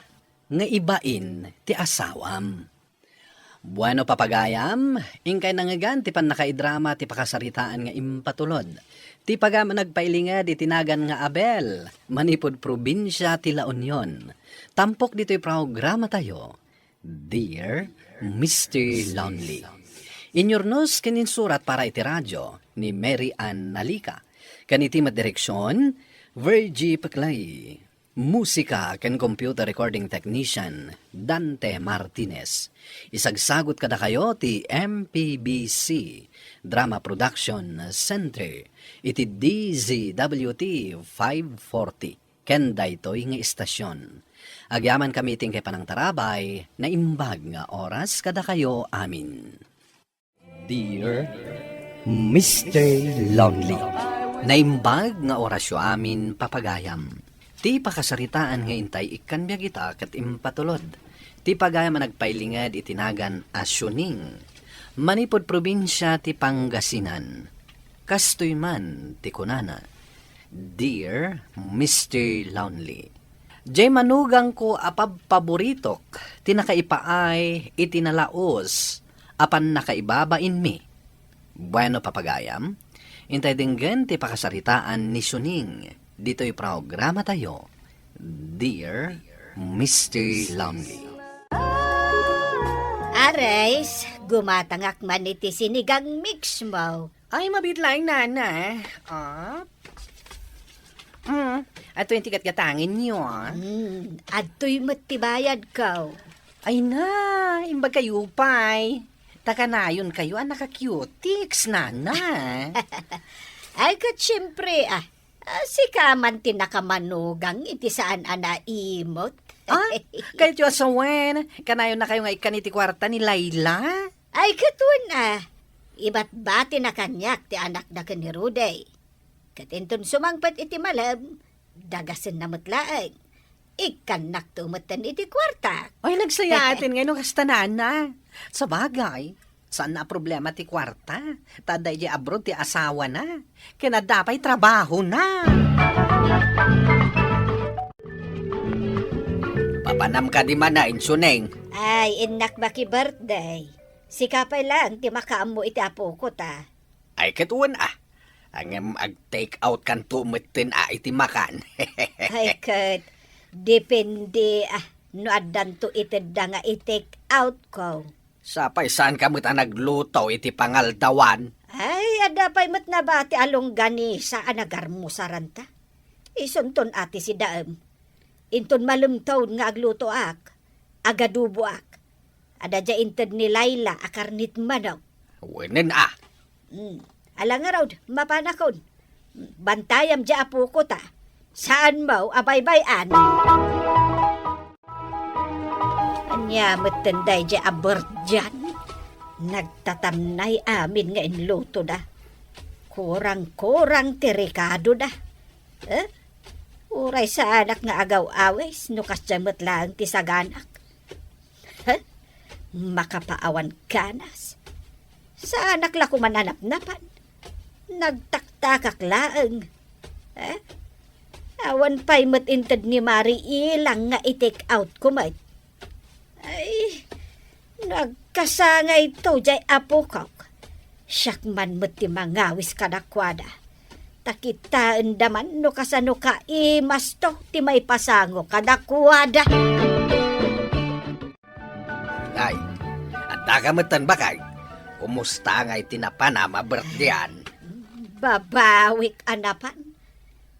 nga ibain ti asawam. Bueno papagayam, ingkay nangagan ti panakaidrama ti pakasaritaan nga impatulod. Ti pagam nagpailingad itinagan nga Abel, manipod probinsya ti La Union. Tampok dito'y programa tayo, Dear Mr. Lonely. Inyornos kanin surat para iti radyo ni Mary Ann Nalika. Kaniti direksyon, Virgie Paclay. Musika ken computer recording technician, Dante Martinez. Isagsagot kada kayo ti MPBC, Drama Production Center, iti DZWT 540, ken daytoy nga istasyon. Agyaman kami ting kay panang tarabay, na imbag nga oras kada kayo amin. Dear Mr. Lonely. Naimbag nga orasyo amin papagayam. Ti pakasaritaan nga intay ikan biya kita kat impatulod. Ti pagayam nagpailingad itinagan asyuning. Manipod probinsya ti Pangasinan. Kastoy man ti kunana. Dear Mr. Lonely. Jay manugang ko apab paboritok. Ti nakaipaay itinalaos. Apan nakaibabain mi. Bueno papagayam. Intay dinggan ti pakasaritaan ni Suning. Dito'y programa tayo, Dear Mr. Lonely. Ares, gumatangak man iti sinigang mix mo. Ay, mabitlang nana. At yung tikat katangin nyo, Adto'y matibayad ka. Ay na, imbag kayo pa'y. Takanayon kayo, nakakutiks, nana. Ay kat syempre, si kaman tinakamanugang iti saan imot. Kahit yung asawen, kanayon na kayo nga ikaniti kwarta ni Layla. Ay katun iba't bati na kanyak ti anak na ni Ruday. Katinton sumangpat iti malam, dagasin na matlaang. Ikanak tumatan iti kwarta. Ay, nagsaya atin ngayon kasta nana. Sa bagay, saan na problema ti kwarta? Taday di abroad ti asawa na. Kinadapay trabaho na. Papanam ka di man na, Insuneng. Ay, inak baki birthday. Si kapay lang ti makaam mo iti apo ko ta. Ay katuan Ang ag-take out kan tumitin iti makan. Ay kat, depende no adan to itid da nga i-take out ko. Sapay saan ka mo't nagluto iti pangaldawan? Ay, adapay mat na ba ti along gani sa anagar mo saranta? Isunton ati si Daem. Inton malumtaon nga agluto ak, agadubo ak. Ada dya inted ni Layla akarnit manaw. Wenen Alang nga raw, mapanakon. Bantayam dya apo ko ta. Saan mo abay-bayan? Anya matenday dya abert dyan. Nagtatamnay amin nga inluto da. Kurang-kurang tirikado da. Uray sa anak nga agaw-awes, nukas jamot lang ti saganak. Makapaawan kanas. Sa anak la kumananap-napan. Nagtaktakak laeng. Awan pa'y matinted ni Mari ilang nga i-take out ko mat. Ay, nagkasangay to jay apo kak. Siyak man mat ti mangawis kadakwada. Takitaan daman no kasano ka imas to ti may pasango kadakwada. Ay, at nakamatan ba kay? Kumusta nga'y tinapanama birthdayan? Babawik anapan.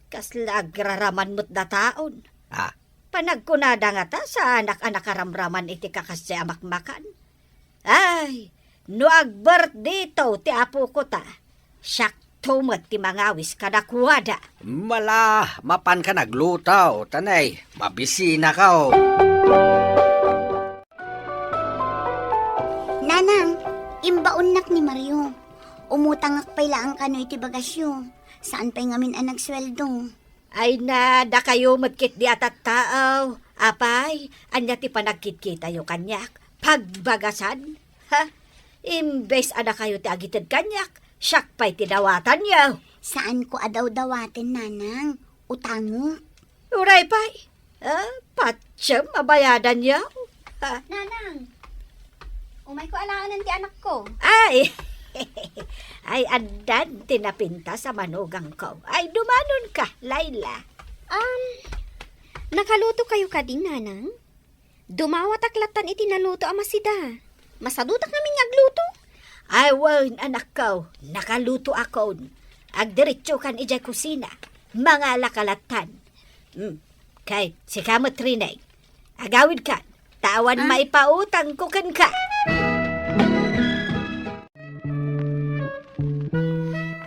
Kaslagraraman mo't da taon. Panagkunada nga ta sa anak-anak karamraman iti kakasya amakmakan. Ay, no ag-birthday to ti apo ko ta. Siyak tumat ti mangawis kadakwada. Mala, mapan ka naglutaw. Tanay, mabisina ka. Nanang, imbaunnak ni Mario. Umutangak pay laang kano iti bagasyo. Saan pa'y ngamin ang nagsweldo? Ay na, da kayo magkit di atat tao. Apay, anya ti panagkit-kita yo kanyak. Pagbagasan, ha? Imbes ana kayo ti agitid kanyak, siyak pa'y tinawatan yo. Saan ko adaw-dawatin, nanang? Utango. Uray pa'y. Patsyam, mabayadan yaw. Nanang, umay ko alangan ti anak ko. Ay, ay andan tinapinta sa manugang ko. Ay, dumanon ka, Layla. Nakaluto kayo ka din, nanang? Dumawat aklatan iti naluto amasida. Masadutak namin nga agluto. Ay, wan, anak ko, nakaluto ako. Agdiretso kan ijay kusina. Mga lakalatan. Kay, si kamot rinay. Agawid ka. Tawan maipautang ko kan ka.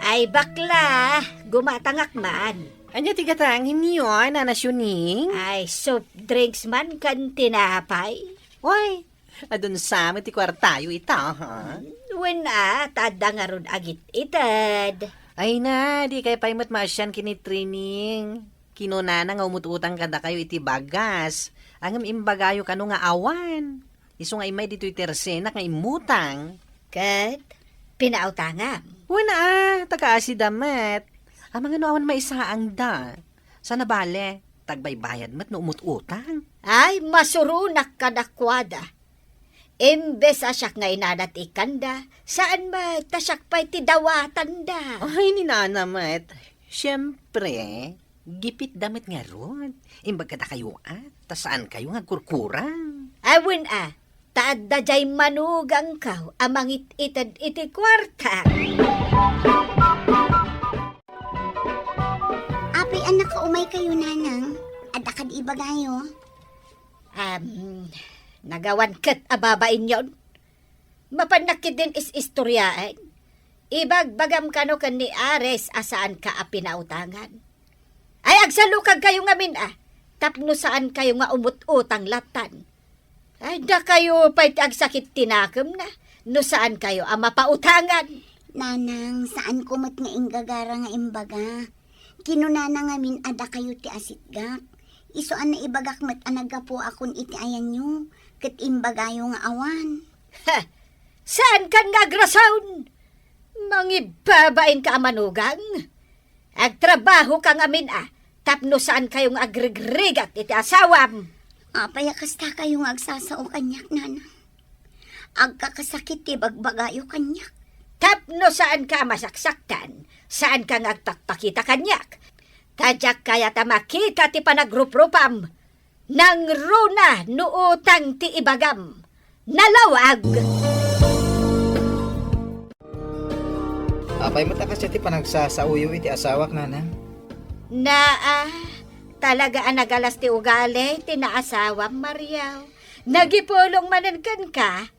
Ay, bakla. Gumatangak man. Anya tigatangin niyo, nanasyuning? Ay, soft drinks man kan tinapay. Oy, adun sa ti kwartayo ita, ha? Wen tada nga ron agit itad. Ay na, di kay paimot masyan kini training. Kinunana nga umututang kada kayo iti bagas. Angam imbagayo kano nga awan. Iso nga imay dito'y tersena nga imutang. Kat, pinautangam. Wala taga-asi damat. Ang mga awan maisaang da. Sana bale, tagbay-bayad mat no umut-utang. Ay, masurunak ka dakwada. Imbes asyak nga inadat ikanda, saan ba tasyak pa'y tidawatan da? Ay, ninanamat. Siyempre, gipit damit nga ron. Imbag kada kayo tasaan kayo nga kurkurang. Awin taad da jay manugang kaw, amangit itad iti kwarta. Apay anak ka umay kayo, nanang. Adakad ibagayo. Nagawan kat ababain yon. Mapanakit din is istoryaan. Ibagbagam kano kan ni Ares asaan ka pinautangan. Ay agsalukag kayo ngamin tapno saan kayo nga umut-utang latan. Ay da kayo pa'y agsakit tinakam na. No saan kayo mapautangan. Nanang, saan ko mat nga inggagara nga imbaga? Kinunana nga min ada kayo ti asitgak. Isuan na ibagak mat anaga po akon iti ayan nyo. Kat imbagayo nga awan. Saan kan nga grasawn? Mangibabain ka manugang? Agtrabaho ka nga min tapno saan kayong agrigrigat iti asawam. Payakasta kayo nga agsasao kanyak, nanang. Agkakasakit ti bagbagayo kanyak. Tapno saan ka masaksaktan? Saan ka nga agtakpakita kanyak? Tadyak kaya ta makita ti panagruprupam. Nang runa nuutang ti ibagam. Nalawag! Apay mo takas ti panagsasauyo iti asawak, nanang. Talaga nagalas ti ugali, tinaasawam, Mariaw. Nagipulong manan ka,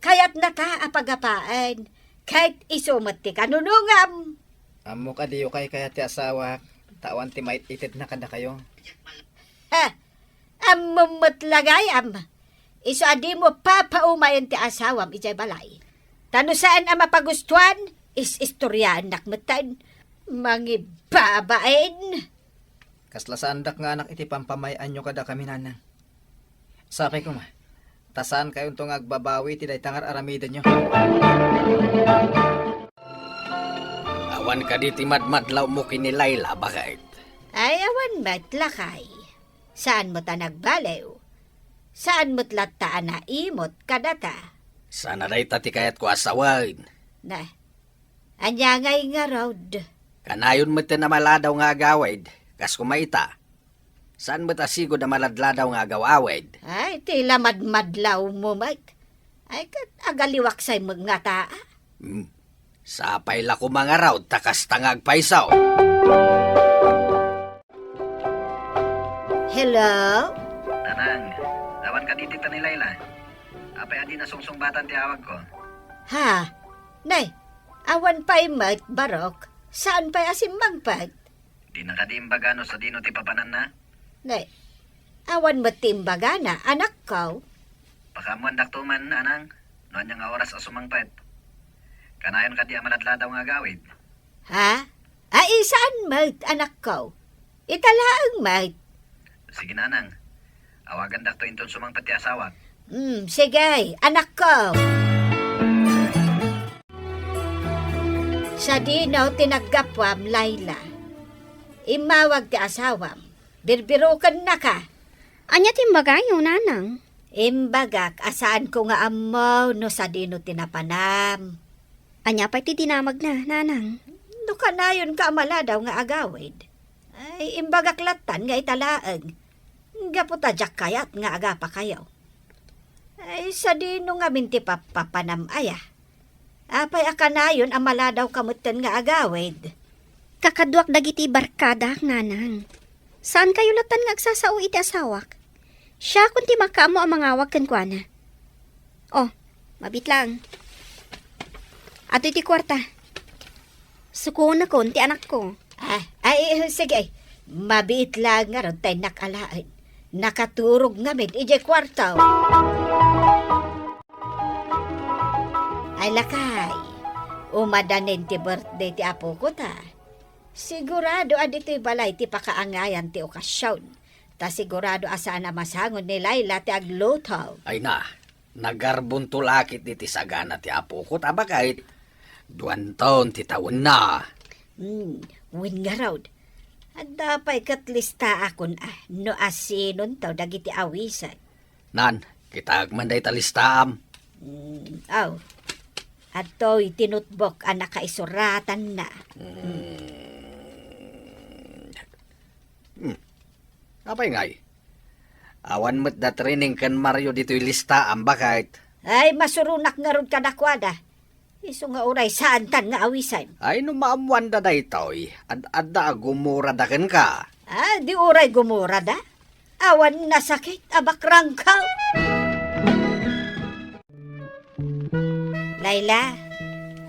Kayat na ta apagapaan, kahit isumot ti kanunungam. Amo ka diyo kay kaya ti asawak, tawan ti mait itit na kada kayo. Amumot lagayam. Iso adi mo papaumayan ti asawam, ijay balay. Tano saan ang mapagustuhan, is istoryahan nakmatan. Mangibabain. Kaslasandak nga anak iti pampamayan nyo kada kami, nanang. Sapay ko ma, tasaan kayo itong agbabawi ti daytangar aramida nyo. Awan ka di ti madmadlaw mo kini Layla, bakit? Ay, awan matlakay. Saan mo ta nagbalew? Saan mo't lataan na imot kadata? Sana day tati kayat ko asawain. Anya ngay nga road. Kanayon mo na maladaw nga agawid. Kas kumaita, saan mo tasigo na maladladaw nga agawawid? Ay, tila madmadlaw mo, mate. Ay, kat agaliwak sa'y mga taa. Sapay la ko mga raw, takas tangag paisaw. Hello? Nanang, awan ka dito ni Layla. Apay adi na sungsung-batan ti awag ko. Ha? Nay, awan pa'y mate, barok. Saan pa'y asimbagpag? Di na kadimbaga no sa dino ti papanan na. Nay, awan mo timbaga na, anak ko. Pakamuan daktuman, anang. Noon niya nga oras asumangpet. Kanayon ka di amaladladaw nga gawid. Ha? Ay, saan mate, anak ko? Italaang mate. Sige nanang. Awagan dakto inton sumangpet ti asawa. Sige, anak ko. Sa dinaw tinaggapwam, Layla. Imawag ti asawam. Birbirukan na ka. Anya timbagayo, nanang. Imbagak, asaan ko nga amaw no sa dino tinapanam. Anya pa'y ti dinamag na, nanang. No kanayon ka amala daw nga agawid. Ay, imbagak latan nga italaang. Gaputa jak kayat nga aga pa kayo. Ay, sa dino nga minti papanam aya. Apay akanayon amala daw kamutan nga agawid. Kakaduak dagiti barkada, nanang. Saan kayo latan nga agsasao iti asawak? Siya kun ti makaamo ang mangawag kan kuana. Oh, mabit lang. Ato iti kwarta. Suko na kon ti anak ko. Sige. Mabiit lang nga ron tayo nakalaan. Nakaturog nga med ije kwartaw. Ay lakay. Umadanin ti birthday ti apo ko ta. Sigurado adito'y balay ti pakaangayan ti okasyon. Ta sigurado asaan na masangon ni Layla ti aglotaw. Ay na, nagarbon tulakit iti sagana ti apo ko, taba kahit 2 taon ti taon na. Win nga raw. At dapay katlista akon no asinon taw dagiti awisan. Nan, kita agmanday talistam. At to'y tinutbok ang nakaisuratan na. Apay ngay, awan mo't da training kan Mario dito'y listaam bakit? Ay, masurunak nga ron kadakwada. Iso nga uray saan tan nga awisan. Ay, no maamuan da daytoy, ad-adda gumura da ken ka. Di uray gumura da. Awan na sakit, abakrang ka. Layla,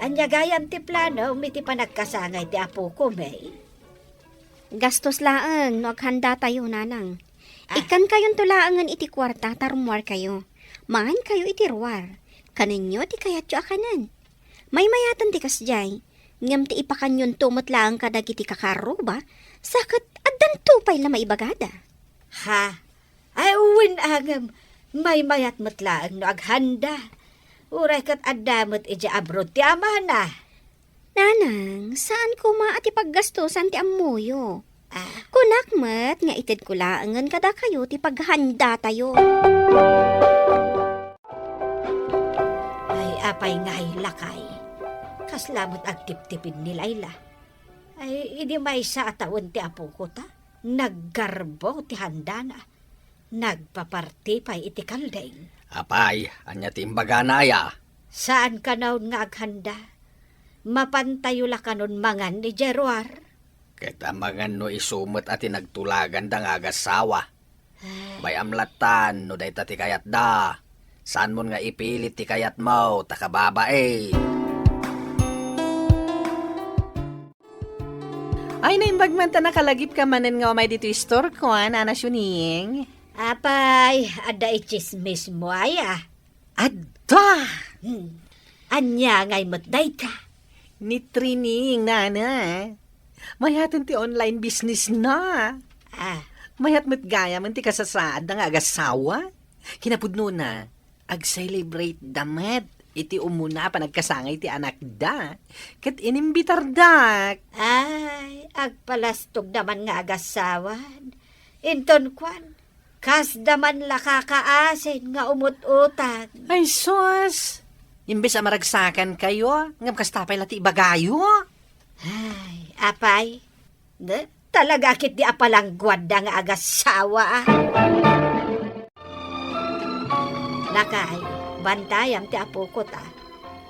anya gayam ti plano, umiti pa nagkasangay ti apo ko, may. Gastos laang, no aghanda tayo, nanang. Ikan kayong tulaangan iti kwarta, tarumwar kayo. Mahan kayo iti ruwar. Kaninyo ti kayat yo akanan. May mayatan ti kasjay. Ngam ti ipakanyon tumot laang kadag iti kakaro ba? Sakat addan tupay la maibagada. Ha? Ay uwin agam. May mayat matlaang no aghanda. Uray kat addamot iti abroad ti amana. Nanang, saan ko maati paggastosan ti amuyo? Kunakmat nga itid ko laangan kada kayo ti paghanda tayo. Ay apay ngay lakay. Kaslamot agtip-tipid ni Layla. Ay idi may sa atawon ti apo ko ta. Naggarbo ti handa na. Nagpaparti pa'y iti kaldeng. Apay, anya ti imbaga na aya. Saan ka naon nga aghanda? Mapantayo la kanon mangan ni Jeruar. Kita mangan no isumot at nagtulagan da nga agasawa. May amlatan no day ti kayat da. Saan mo nga ipilit ti kayat mo, takababae. Ay, naimbagman ta nakalagip ka manen nga umay dito store ko, Nana Shuning. Apay, ada ichismis mo aya. Adda! Anya ngay matday ka. Ni Trining, Nana. Mayatan ti online business na. Mayat mo't gaya man ti kasasaad na nga agasawa. Kinapudno na, ag-celebrate damat. Iti umuna pa nagkasangay ti anak da. Kat inimbitar dak. Ay, agpalastog naman nga agasawan. Inton kwan, kas daman la kakaasin nga umut-utag. Ay, sus! Imbes a maragsakan kayo, ngam kastapay lati ibagayo. Ay, apay, talaga kit di apalang gwada nga agasawa. Lakay, bantayam ti apo ko ta.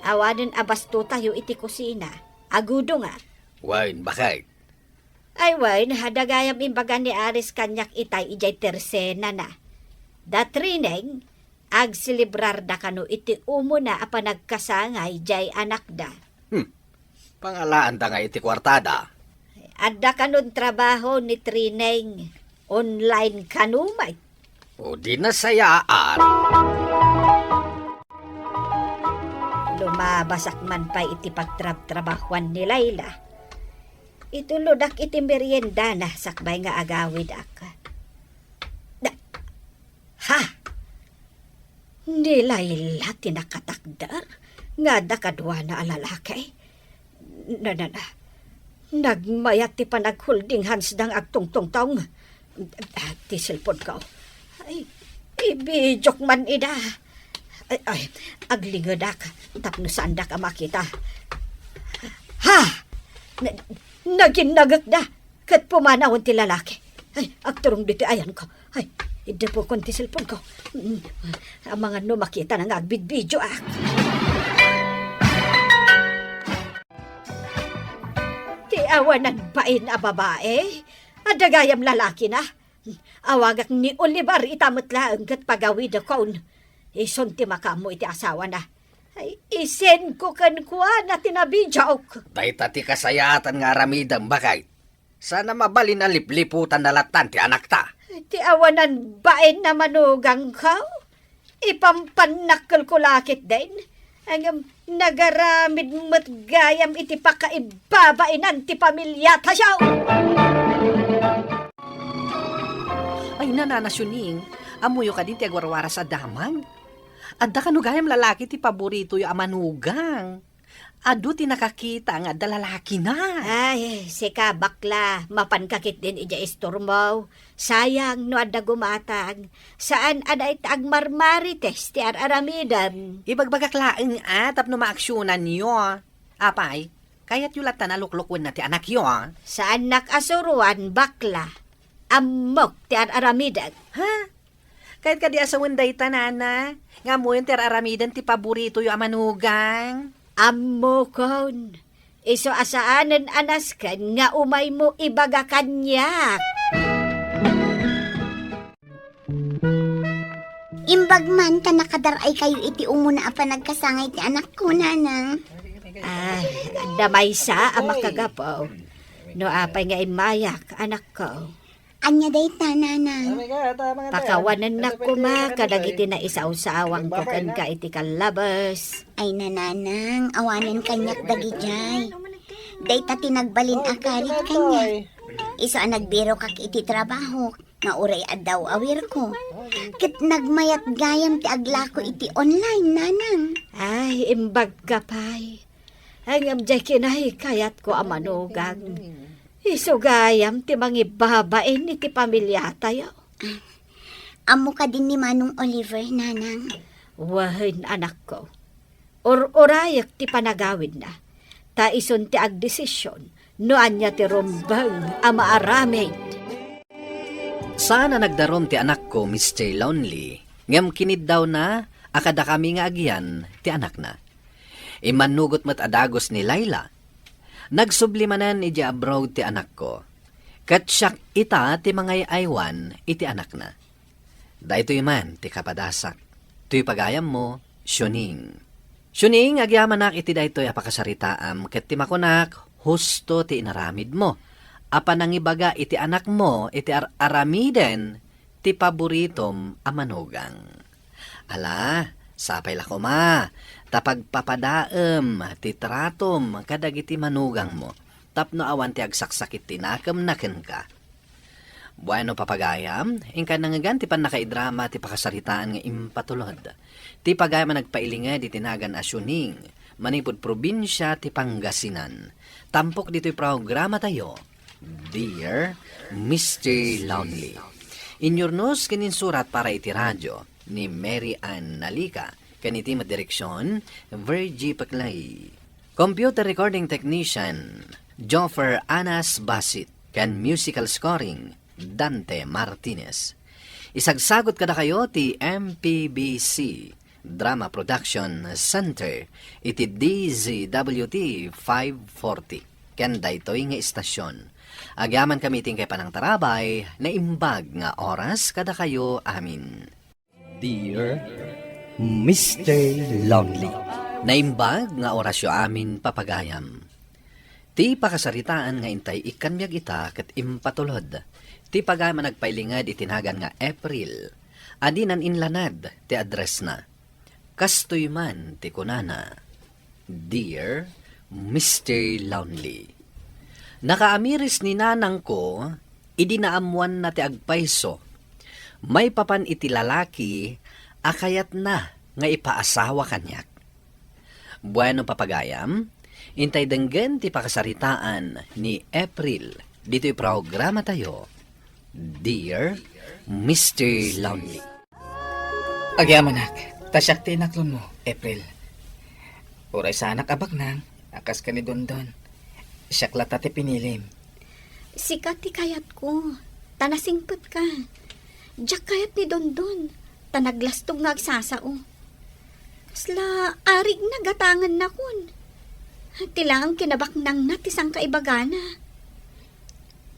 Awanin abasto tayo iti kusina. Agudo nga. Wain, bakit? Ay wain, hadagayam imbaga ni Aris kanyak itay ijay tersena na. Datrineng, agsilibrar da kano iti umuna apa nagkasangay jay anak da. Pangalaan ta nga iti kwartada. Adda kanon trabaho ni Trineng. Online kanumay. O di nasayaan. Lumabasak man pa iti pagtrabahuan ni Layla. Ituludak iti merienda na sakbay nga agawid ak. Ha? Ni Layla tinakatakdar nga dakadwa na alalakay. Na. Nagmayat ti panag-holding hands dang agtong-tong-tong. Ti cellphone ko. Ay, ibijok man ida. Ay, aglingadak. Tapno sandak ang makita. Ha! Naginagak da. Kat pumanawon ti lalaki. Ay, agturong dito ayan ko. Ay, hindi po kon ti cellphone ko. Ang mga no makita ng agbid-video Ti awanan bain a babae. Adagayam lalaki na. Awagak ni Oliver itamot laang kat pagawid akon. Ison ti makamo iti asawa na. Ay, isen ko kan kuha na tinabidyaok. Dayta ti kasayatan nga aramidang bakay. Sana mabalin na lipliputan na latan ti anak ta. Ti awanan bain na manugang ka? Ipampanakal ko lakit din. Ang nagaramid matgayam iti pakaibabainan ti pamilya tasyaw. Ay, nananasyuning, amuyo ka din ti agwarwara sa damag. Adda kanugayam lalaki ti paborito yu amanugang. Adu ti nakakita nga adda lalaki na. Ay, sika bakla, mapankakit din ija isturmaw. Sayang no adda gumatag. Saan aday agmarmarites ti aramidam. Ibagbagak laeng tapno maaksyonan niyo. Apay, kaya't yulatan na luklukwen na ti anak yo. Saan nakasuruan bakla? Amok ti aramidan. Ha? Kahit ka di asawan day tanana, nga mo yung aramidan ti paborito yu amanugang. Ammo kon. Iso asaanan anas kan nga umay mo ibaga kanyak. Imbag man ta nakadaray kayo iti umuna apa nagkasangay ti anak ko, nanang. Ay, damay sa ang makagapaw. No apay nga imayak, anak ko. Anya day ta, nanang. Pakawanan na kuma, kadagiti na isaw-sawang ko kan ka iti kalabas. Ay nananang, awanan kanyak dagijay. Day ta tinagbalin akarit kanya. Iso ang nagbiro kak iti trabaho, nga uray adaw awir ko. Kit nagmayat gayam ti aglako iti online, nanang. Ay, imbag kapay. Ang amjay kinay kayat ko amanugang. Isugayam ti mangibabain iti pamilya tayo. Amo ka din ni Manong Oliver, nanang. Wahin anak ko. Urayak ti panagawid na. Ta ison ti agdesisyon. No anya ti rumbang ama aramid. Sana nagdarom ti anak ko, Mr. Lonely. Ngam kinid daw na, akada kami nga agyan ti anak na. Imanugot mat adagos ni Laila. Nagsublimanan iti abroad ti anak ko. Katsyak ita ti mga aywan iti anak na. Dahito man ti kapadasak. Tuy pagayam mo, Shuning. Shuning, agyamanak iti dahito'y apakasaritaam. Ket ti makunak, husto ti inaramid mo. Apa nang ibaga iti anak mo, iti aramiden, ti paboritom amanugang. Ala, sapay lako ma. Tapag papadaem, ti tratom, kadagiti manugang mo. Tapno awan ti agsaksakit tinakam naken ka. Bueno papagayam, ingka nangagan ti pan nakaidrama ti pakasaritaan nga impatulod. Ti pagayam nagpailinga di tinagan asyuning, manipod probinsya ti Pangasinan. Tampok dito'y programa tayo, Dear Mr. Lonely. Inyornos kininsurat para iti radyo ni Mary Ann Nalika. Kaniti direksyon, Virgie Paclay. Computer recording technician, Joffer Anas Basit. Kan musical scoring, Dante Martinez. Isagsagot kada kayo ti MPBC Drama Production Center iti DZWT 540. Kan daytoy nga istasyon. Agyaman kami ting kay panang tarabay na imbag nga oras kada kayo amin. Dear Mr. Lonely. Naimbag nga orasyo amin papagayam. Ti pakasaritaan nga intay ikanmyag ita ket impatulod. Ti pagayam nagpailingad itinagan nga April. Adinan inlanad ti address na. Kastoy man ti kunana. Dear Mr. Lonely. Nakaamiris ni nanang ko, idinaamuan na ti agpayso. May papan iti lalaki, akayat na nga ipaasawa kanyak. Bueno papagayam, Intay denggan ti pakasaritaan ni April. Dito'y programa tayo, Dear Mr. Lonely. Agyamanak, tasyak tinaklon mo, April. Uray sa anak abak nang, akas ka ni Dondon. Siyak lata ti pinilim. Sikat ti kayat ko. Tanasingpet ka. Diyak kayat ni Dondon. Tanaglastog nga agsasao. Kasla, arig na gatangan na kun. Tilang kinabak nang natisang kaibagana.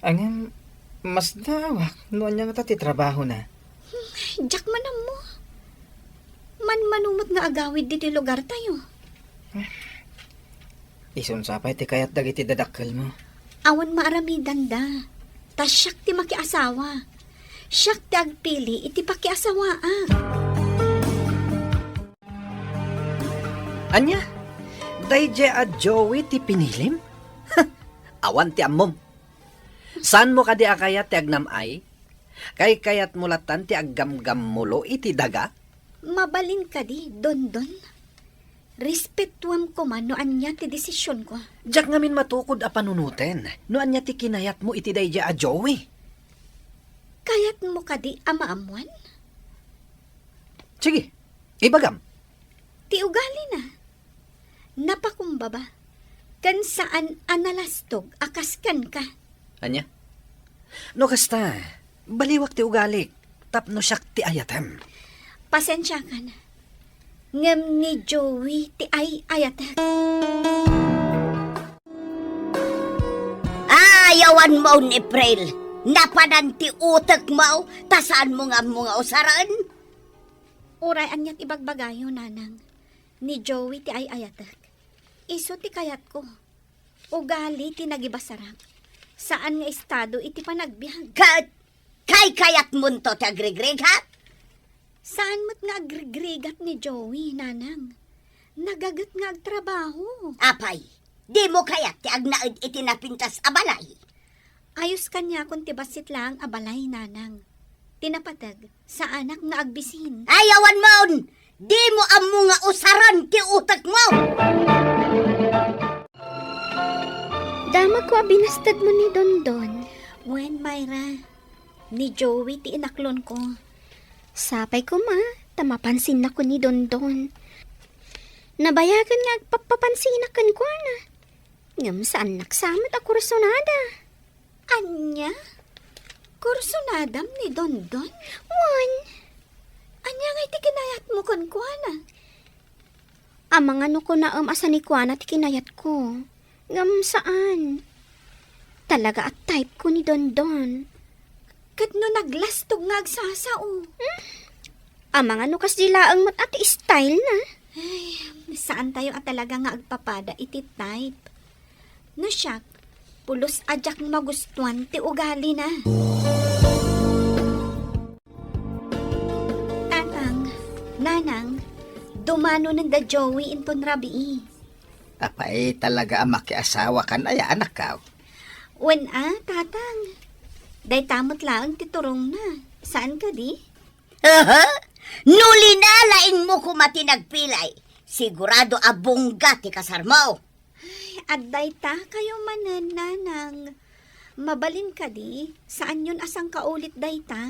Ang mas dawak, noon niya nga ti trabaho na. Diyak manam mo. Manumot nga agawid di lugar tayo. Ison sapay ti kayat dagiti dadakkel mo. Awan maaramidan da. Ta siyak ti makiasawa. Siyak ti agpili iti pakiasawaan. Anya? Dayje a Joey ti pinilim? Awan ti ammom. San mo kadi akayat ti agnamay? Kay kayat mulatan ti aggamgam mulo iti daga? Mabalin ka di, Dondon. Respetuam ko man no anya ti desisyon ko. Diyak ngamin matukod a panunuten. No anya ti kinayat mo iti dayje a Joey? Kayat mo ka di amaamuan? Sige, ibagam. Ti ugali na. Napakumbaba. Kan saan analastog akaskan ka. Anya? No kasta, baliwak ti ugalik. Tapno siyak ti ayatem. Pasensya ka na. Ngam ni Joey ti ay ayatak. Ayawan mo ni April. Napanan ti utak mo, tasaan mo nga mga usaran? Uray anyat ibagbagayo, nanang. Ni Joey ti ay ayatak. Iso ti kayat ko. Ugali ti nagibasarap. Saan nga estado iti panagbiag? Kay kayat mo to ti agrigrigat? Saan mo't nga agrigrigat ni Joey, nanang? Nagagat nga agtrabaho. Apay, di mo kayat ti agnaid iti napintas abalay. Ayos kanya kung tibasit lang abalay, nanang. Tinapatag sa anak nga agbisin. Ayawan mo! Di mo amo nga usaran ti utak mo! Dama ko binastad mo ni Dondon. Wen, Myra, ni Joey ti inaklon ko. Sapay ko ma, tamapansin na ko ni Dondon. Nabayagan nga agpapapansinakan ko na. Ngam saan naksamat ako resonada. Anya? Kursonadam ni Dondon? Wan. Anya nga iti kinayat mo kon kuana? Amang ano ko na asa ni Kuana ti kinayat ko. Ngam saan? Talaga at type ko ni Dondon. Kat no naglastog nga agsasao. Amang ano kas dilaang mat ati style na. Ay, saan tayo at talaga nga agpapada iti type? No siyak, pulos adyak magustuhan ti ugali na. Tatang, nanang, dumano nanda Joey inton rabii. Apay talaga ang makiasawa ka na ya anak ka. Wen tatang. Day tamot lang titurong na. Saan ka di? Nuli na laing mo kumatinagpilay. Sigurado abongga ti kasar mo. Adday ta kayo manan, nanang. Mabalin ka di? Saan yun asang kaulit day ta?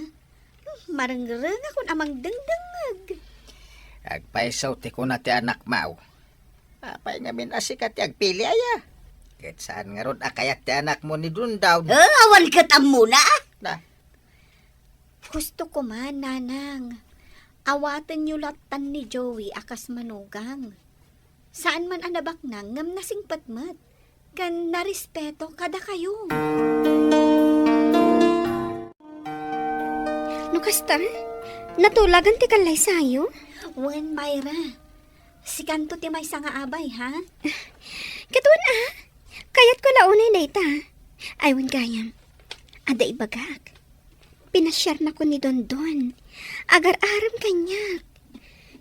Marangrang akong amang dengdengag. Agpaisaw ti ko na ti anak mau. Apay nga minasikat ti agpili aya. Ket saan nga ron akayat ti anak mo ni Dundaw. Awan ka tam muna. Na. Gusto ko man, nanang. Awatan niyo latan ni Joey akas manugang. Saan man anabak nang ngam nasing patmat. Kan narespeto kada kayo. Nukasta, natulagan ti kalay sayo? Wen, Myra. Si kanto ti may nga abay, ha? Katuan kayat ko launay na ita. Aywan gayam. Ada ibagak. Pinasyar na ko ni Dondon. Agar-aram kanyak.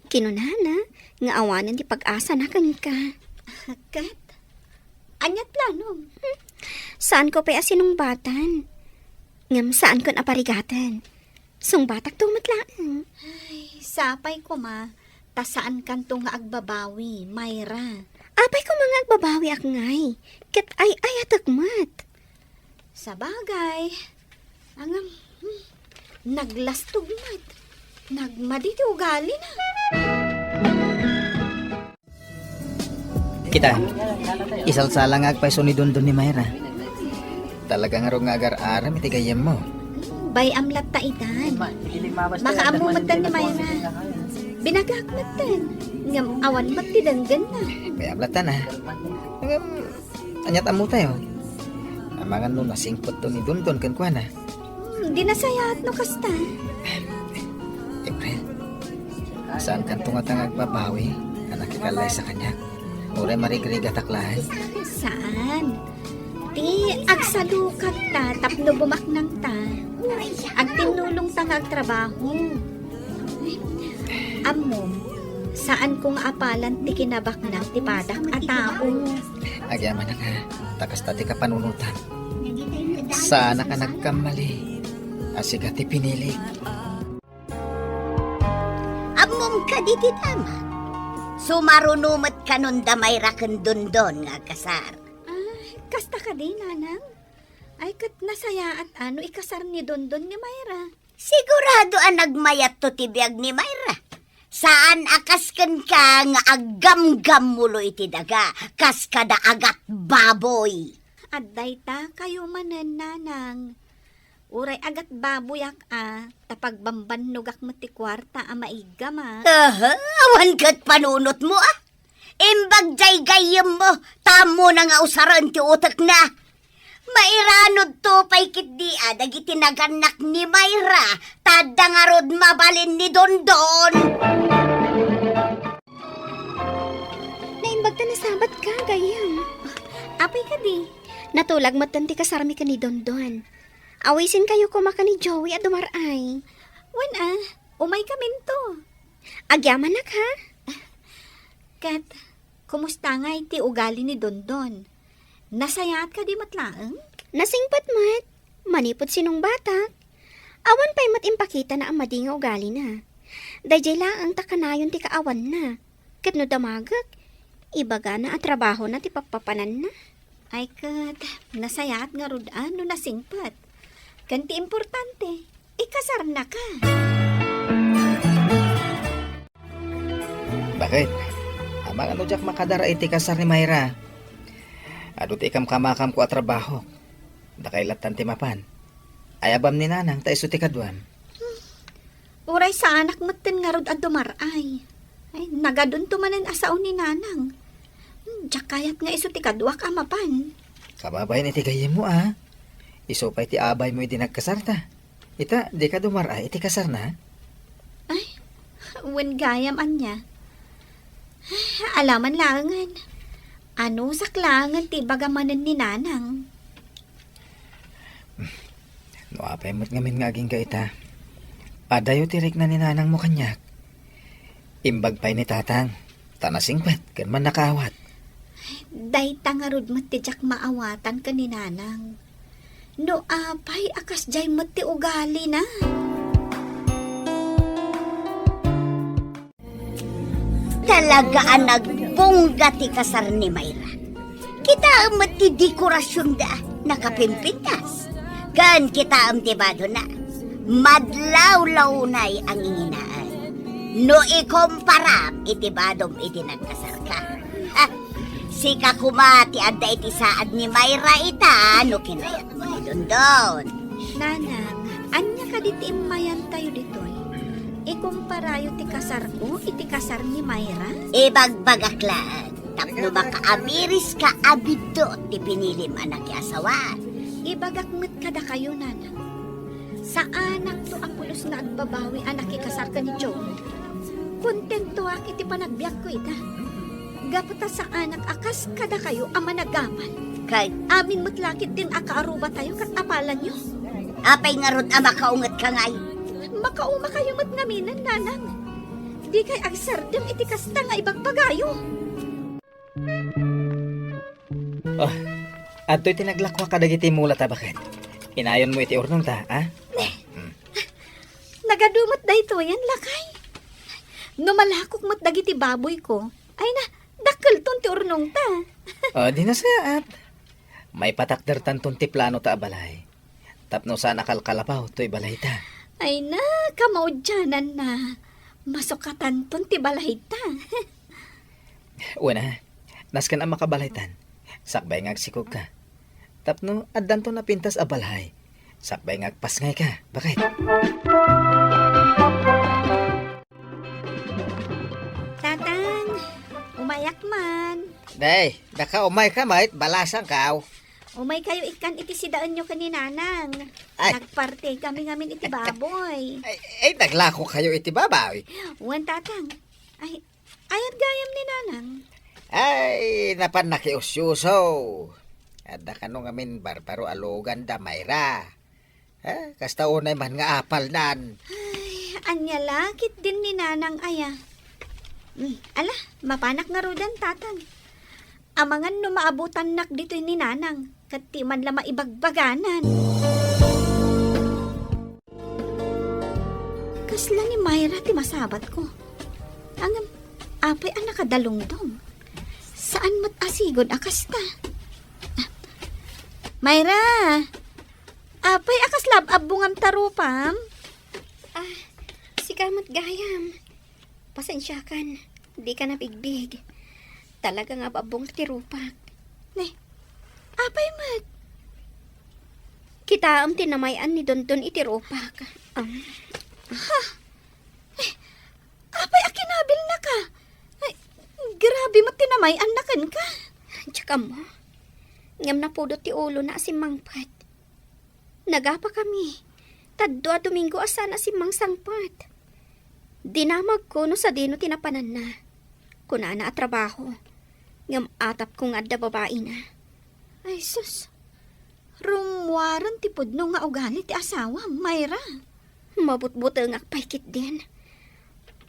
Kinunana, nga awanan ti pag-asa na kan ka. Kat? Anyat plano? Saan ko pa asinungbatan? Ngam saan ko naparigatan? Sungbatak tumatlaan. Ay, sapay ko ma. Ta saan kanto nga agbabawi, Myra? Apay ko mga agbabawi ak ngay. Kat ay atakmat. Sa bagay, angam, naglastugmat. Nagmaditi ugali na. Kita, isalsala nga agpaiso ni Dondon ni Mayra. Talaga nga ro nga agar-aram iti gayam mo. Bay amlat ta itan. Makaamu matan ni Mayra. Binagak matan. Ngam awan mat ti danggan na. Kaya ablatan ha. Anyat amu tayo. Amangan no nasingpot to ni Dondon kan kuha na. Di nasayat no kasta. April, saan kan tungatang agbabawi? Anak ikalay sa kanya. Uray marigriga taklahan. Saan? Ti agsalukat ta tapno bumaknang ta. Ag tinulong ta nga agtrabaho. Ammo, saan kong apalan ti kinabaknang ti padak at tao? Agyaman na nga, takas tati ka panunutan. Sana ka nagkamali. Asika ti pinili. Amom ka diti tama. Sumarunumat ka nun damay raken Dondon nga kasar. Kasta ka din, nanang. Ay kat nasaya at ano ikasar ni Dondon ni Mayra. Sigurado ang nagmayat to tibiyag ni Mayra. Saan akasken ka nga agam-gam mulo iti daga, kas kada agat baboy. Adday ta kayo manen, nanang. Uray agat baboyak tapag bambanugak mo ti kwarta maigam Awan kat panunot mo Imbag jay gayam mo, tamo na nga usaran ti utak na. Mairanod to pay kit di dagiti naganak ni Mayra, tada nga rod mabalin ni Dondon. Naimbag ta nasabat ka, gayam. Apay ka di. Natulag matan ti kasarmi ka ni Dondon. Awisin kayo kumaka ni Joey at dumaray. Wan umay kamin to. Agyaman nak ha? Kat, kumusta nga iti ugali ni Dondon? Nasayat ka di matlaang? Nasingpat mat. Manipot sinong bata. Awan pa'y mat impakita na ang madi nga ugali na. Dayjay laang takanayon ti kaawan na. Kat no damagak, ibaga na at trabaho na ti papapanan na. Ay kat, nasayat nga rudan no nasingpat. Kanti importante, ikasar na ka. Bakit? Amang ano jak makadara iti kasar ni Mayra. Adut ikam kamakam ko at trabaho. Dakailatan ti mapan. Ayabam ni nanang ta iso ti kadwan. Uray sa anak maten nga rod at dumaray. Ay, nagadun tumanan asaon ni nanang. Diyak kayat nga iso ti kadwak amapan. Kababayan iti gayem mo Iso pa iti abay mo iti nagkasarta. Ita, di ka dumaray iti kasar na. Ay, wen gayam anya. Alaman langan. Ano saklangan ti bagamanan ni nanang? No apay mo't ngamin nga aging ka ita. Adayo tirik na ni nanang mo kanyak. Imbag pa'y ni tatang. Tanasingpat, kan man nakawat. Day tangarod mat ti jak maawatan ka ni nanang. No apay akas jay mat ti ugali na. Talaga ang nagbongga ti kasar ni Mayra. Kita ang ti dekorasyon da, nakapimpintas. Kan kita ang tibado na, madlaw-lawnay ang inginaan. No ikomparam itibadom iti nagkasar ka. Sika kumati adda iti saad ni Mayra ita, no kinayat mo ni Dondon. Nanang, anya ka diti imayan tayo ditoy. Ikumparayo ti kasar ko, iti kasar ni Mayra? Ibagbagaklaan, tapno makaamiris ka abiddo ti pinilim anak asawa. Ibagakmet kada kayo, nanang. Sa anak to apulos na agbabawi anak ikasar ka ni Joe. Kontento ak iti panagbiag ko ita. Gapata sa anak akas kada kayo ama nagaman. Kay, amin mo't din akaaruba tayo kat apalan nyo. apay nga rod ama kaungat ka ngay. Makauma kayo mat ngaminan, nanang. Di kay agsardem iti kasta nga ibagpagayo. Oh, adto'y tinaglakwa ka dagiti mula ta bakit? Inayon mo iti urnong ta, Nagadumot da ito yan, lakay. No malakok mat dagiti baboy ko, ay Dakkel ton ti urnong ta. Di na saat. May patakder tanton ti plano ta balay. Tapno sa nakalkalapaw to'y balay ta. Ay na, kamaudyanan na. Masukatan ton ti balay ta. Una, naskan ang makabalaytan. Sakbay ngagsikog ka. Tapno, addan to na pintas a balay. Sakbay ngagpasngay ka. Bakit? Tatang, umayak man. Day, daka umay ka mait, balasang kaw. Umay kayo ikan iti sidaan nyo kaninanang. Ay. Nagparte kami ngamin iti baboy. Ay, naglako kayo iti babaw. Wan tatang. Ay, ayat gayam ni nanang. Ay, napan nakiusyuso. At da kano ngamin barbaro alogan da mayra. Kasta unay man nga apal nan. Ay, anya lakit din ni nanang aya. Ala, mapanak nga rodan tatang. Amangan no maabutan nak dito ni nanang. Kat ti man la maibagbaganan. Kasla ni Myra ti masabat ko. Ang apay ang nakadalungdong. Saan mat asigod akasta? Myra! Apay akas lababungam tarupam? Si kamat gayam. Pasensya kan. Di ka na bigbig. Talaga nga babong tirupak. Apay mat? Kita am tinamayan ni Dondon itirupak. Apay akinabil na ka. Ay, grabe mat tinamayan na kan ka. Tsaka mo, ngam na pudot ti ulo na si Mangpat. Nagapa kami. Tadwa Domingo asana si Mang Sangpat. Dinamag ko no sa dino tinapanan na. Kuna na at trabaho. Ngam atap kong adda babae na. Ay sus. Rumwaran ti pudno nga ugali ti asawa, Myra. Mabutbuto nga paikit din.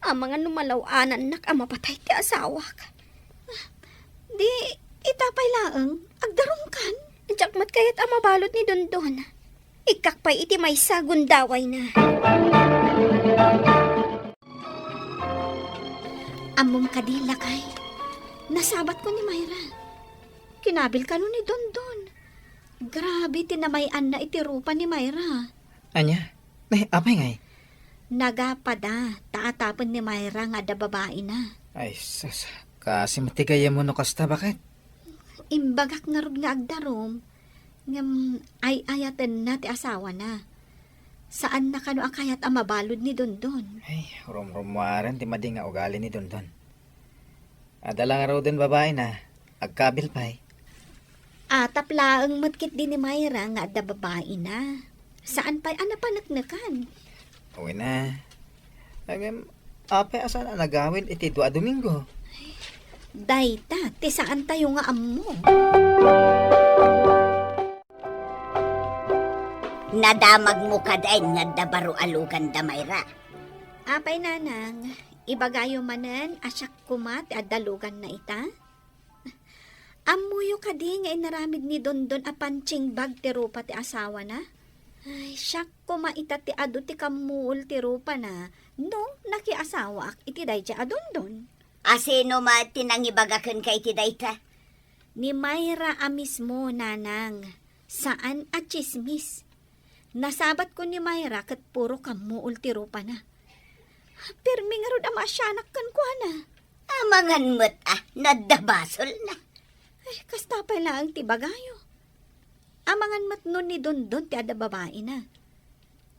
Ang mga numalawanan nak ang mapatay ti asawa ka. Di, itapay laeng, agdarong kan. Tiyakmat kayat ang mabalot ni Dondon. Ikakpay iti may sagundaway na. Among kadila kay. Nasabat ko ni Myra. Kinabil ka nun ni Dondon. Grabe tinamayan na itirupa ni Myra. Anya? Apay ngay? Nagapada, taatapan ni Myra nga da babae na. Ay, sus. Kasi matigaya mo no kasta, bakit? Imbagak nga rog nga agdarom. Ngam ay ayatan na ti asawa na. Saan na kano akayat ang mabalod ni Dondon? Ay, rumwaran ti madi nga ugali ni Dondon. Adala nga raw din babae na. Agkabil pa'y. Atap laeng matkit din ni Myra nga da babae na. Saan pa'y anapanaknakan? Uwi na. Apay asan na nagawin iti 2 Domingo. Dayta, ti saan tayo nga ammo? Nadamag mo ka dahin nga dabaro alugan da Myra. Apay nanang, ibagayo manen asyak kumat at dalugan na ita? Amuyo ka di nga inaramid ni Dondon a panching bag ti rupa ti asawa na? Ay, siyak kumaita ti ado ti kamuol ti rupa na. No, nakiasawa ak iti day ti adondon. Asino ma tinangibagakan ka iti dayta? Ni Myra a mismo, nanang. Saan at chismis? Nasabat ko ni Myra kat puro kamuol ti rupa na. Permi nga rod amasyanak kan ko na. Amangan mo't nadabasol na. Ay, kasta pa lang ti bagayo. Amangan matnon ni Dondon ti ada babae na.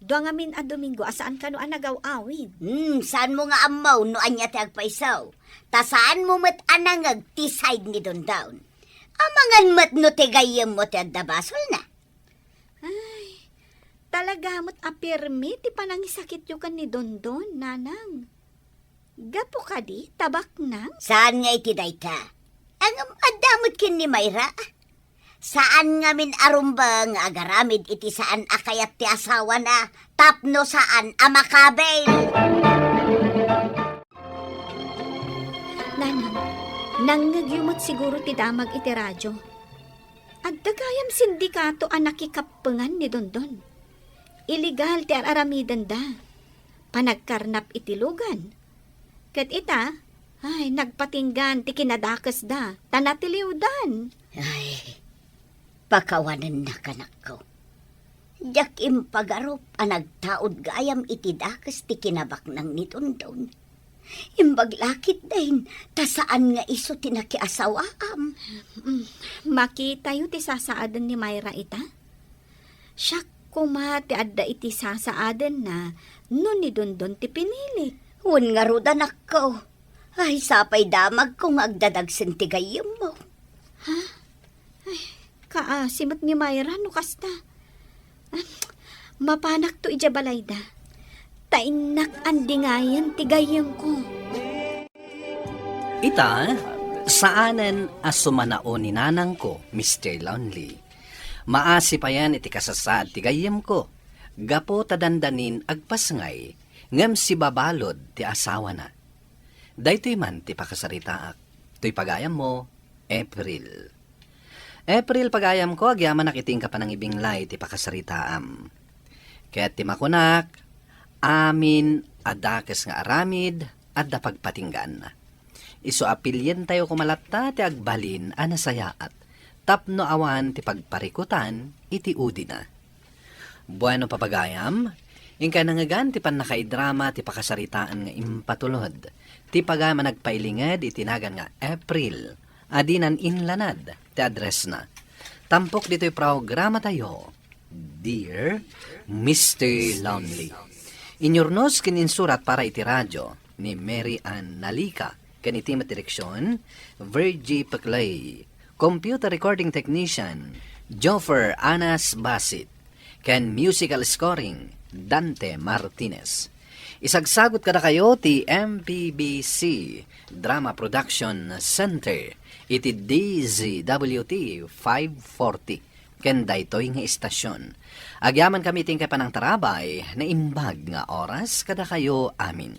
Doa ngamin a Domingo, asaan ka no anagaw-awid? Saan mo nga amaw no anya ti agpaisaw? Ta saan mo mat anangag ti side ni Dondown? Amangan mat no ti gayem mo ti adabasol na. Ay, talaga mo't apirmi ti panangisakit yung kan ni Dondon, nanang. Gapo ka di, tabak nang? Saan nga iti dayta? Ang adamot kin ni Myra? Saan nga min arumbang agaramid iti saan akayat ti asawa na tapno saan amakabel? Nanang, nangagyumot siguro ti damag iti radyo. At dagayam sindikato ang nakikapengan ni Dondon. Illegal ti aramidan da. Panagkarnap iti lugan. Kat ita, Ay, nagpatinggan, ti kinadakas da. Tanatiliwdan. Ay, pakawanan na kanak ko. Diyak impagarop ang nagtaod gayam iti dakas ti kinabak ng nitundon. Imbaglakit din, ta saan nga iso tinakiasawaam. Makita yu ti sasaadan ni Myra ita? Siya kuma ti adda iti sasaadan na nun ni Dondon ti pinili. Hun nga rudan ako. Ay, sapay damag kung agdadagsin ti gayam mo. Kaasimat ni Myra no kasta. Mapanak to ija balayda. Tainak andingayan ti gayam ko. Ita, saanen asumanao ni nanang ko, Mr. Lonely. Maasi pa yan iti kasasad ti gayem ko. Gapo tadandanin agpasngay, ngem si babalod ti asawa na. Daytoy man ti pakasaritaak, to'y pagayam mo, April. April pagayam ko, agyaman nakiting ka pa ng ibinglay ti pakasaritaam. Kaya't ti makunak, amin adakes nga aramid, adda pagpatinggan. Iso apilyen tayo kumalatta ti agbalin anasayaat, tapno awan ti pagparikutan, iti udi na. Bueno papagayam, ingka nangagan ti panakaidrama ti pakasaritaan nga impatulod, ti pagayam nagpailinged itinagan nga April, adinan inlanad, ti address na. Tampok dito'y programa tayo, Dear Mr. Lonely. Inyornos kininsurat para iti radyo ni Mary Ann Nalika, kaniti direksyon, Virgie Paclay, computer recording technician, Joffer Anas Basit, ken musical scoring, Dante Martinez. Isagsagot kada kayo ti MPBC Drama Production Center, iti DZWT 540, ken daytoy nga istasyon. Agyaman kami tingkay panang tarabay na imbag nga oras kada kayo amin.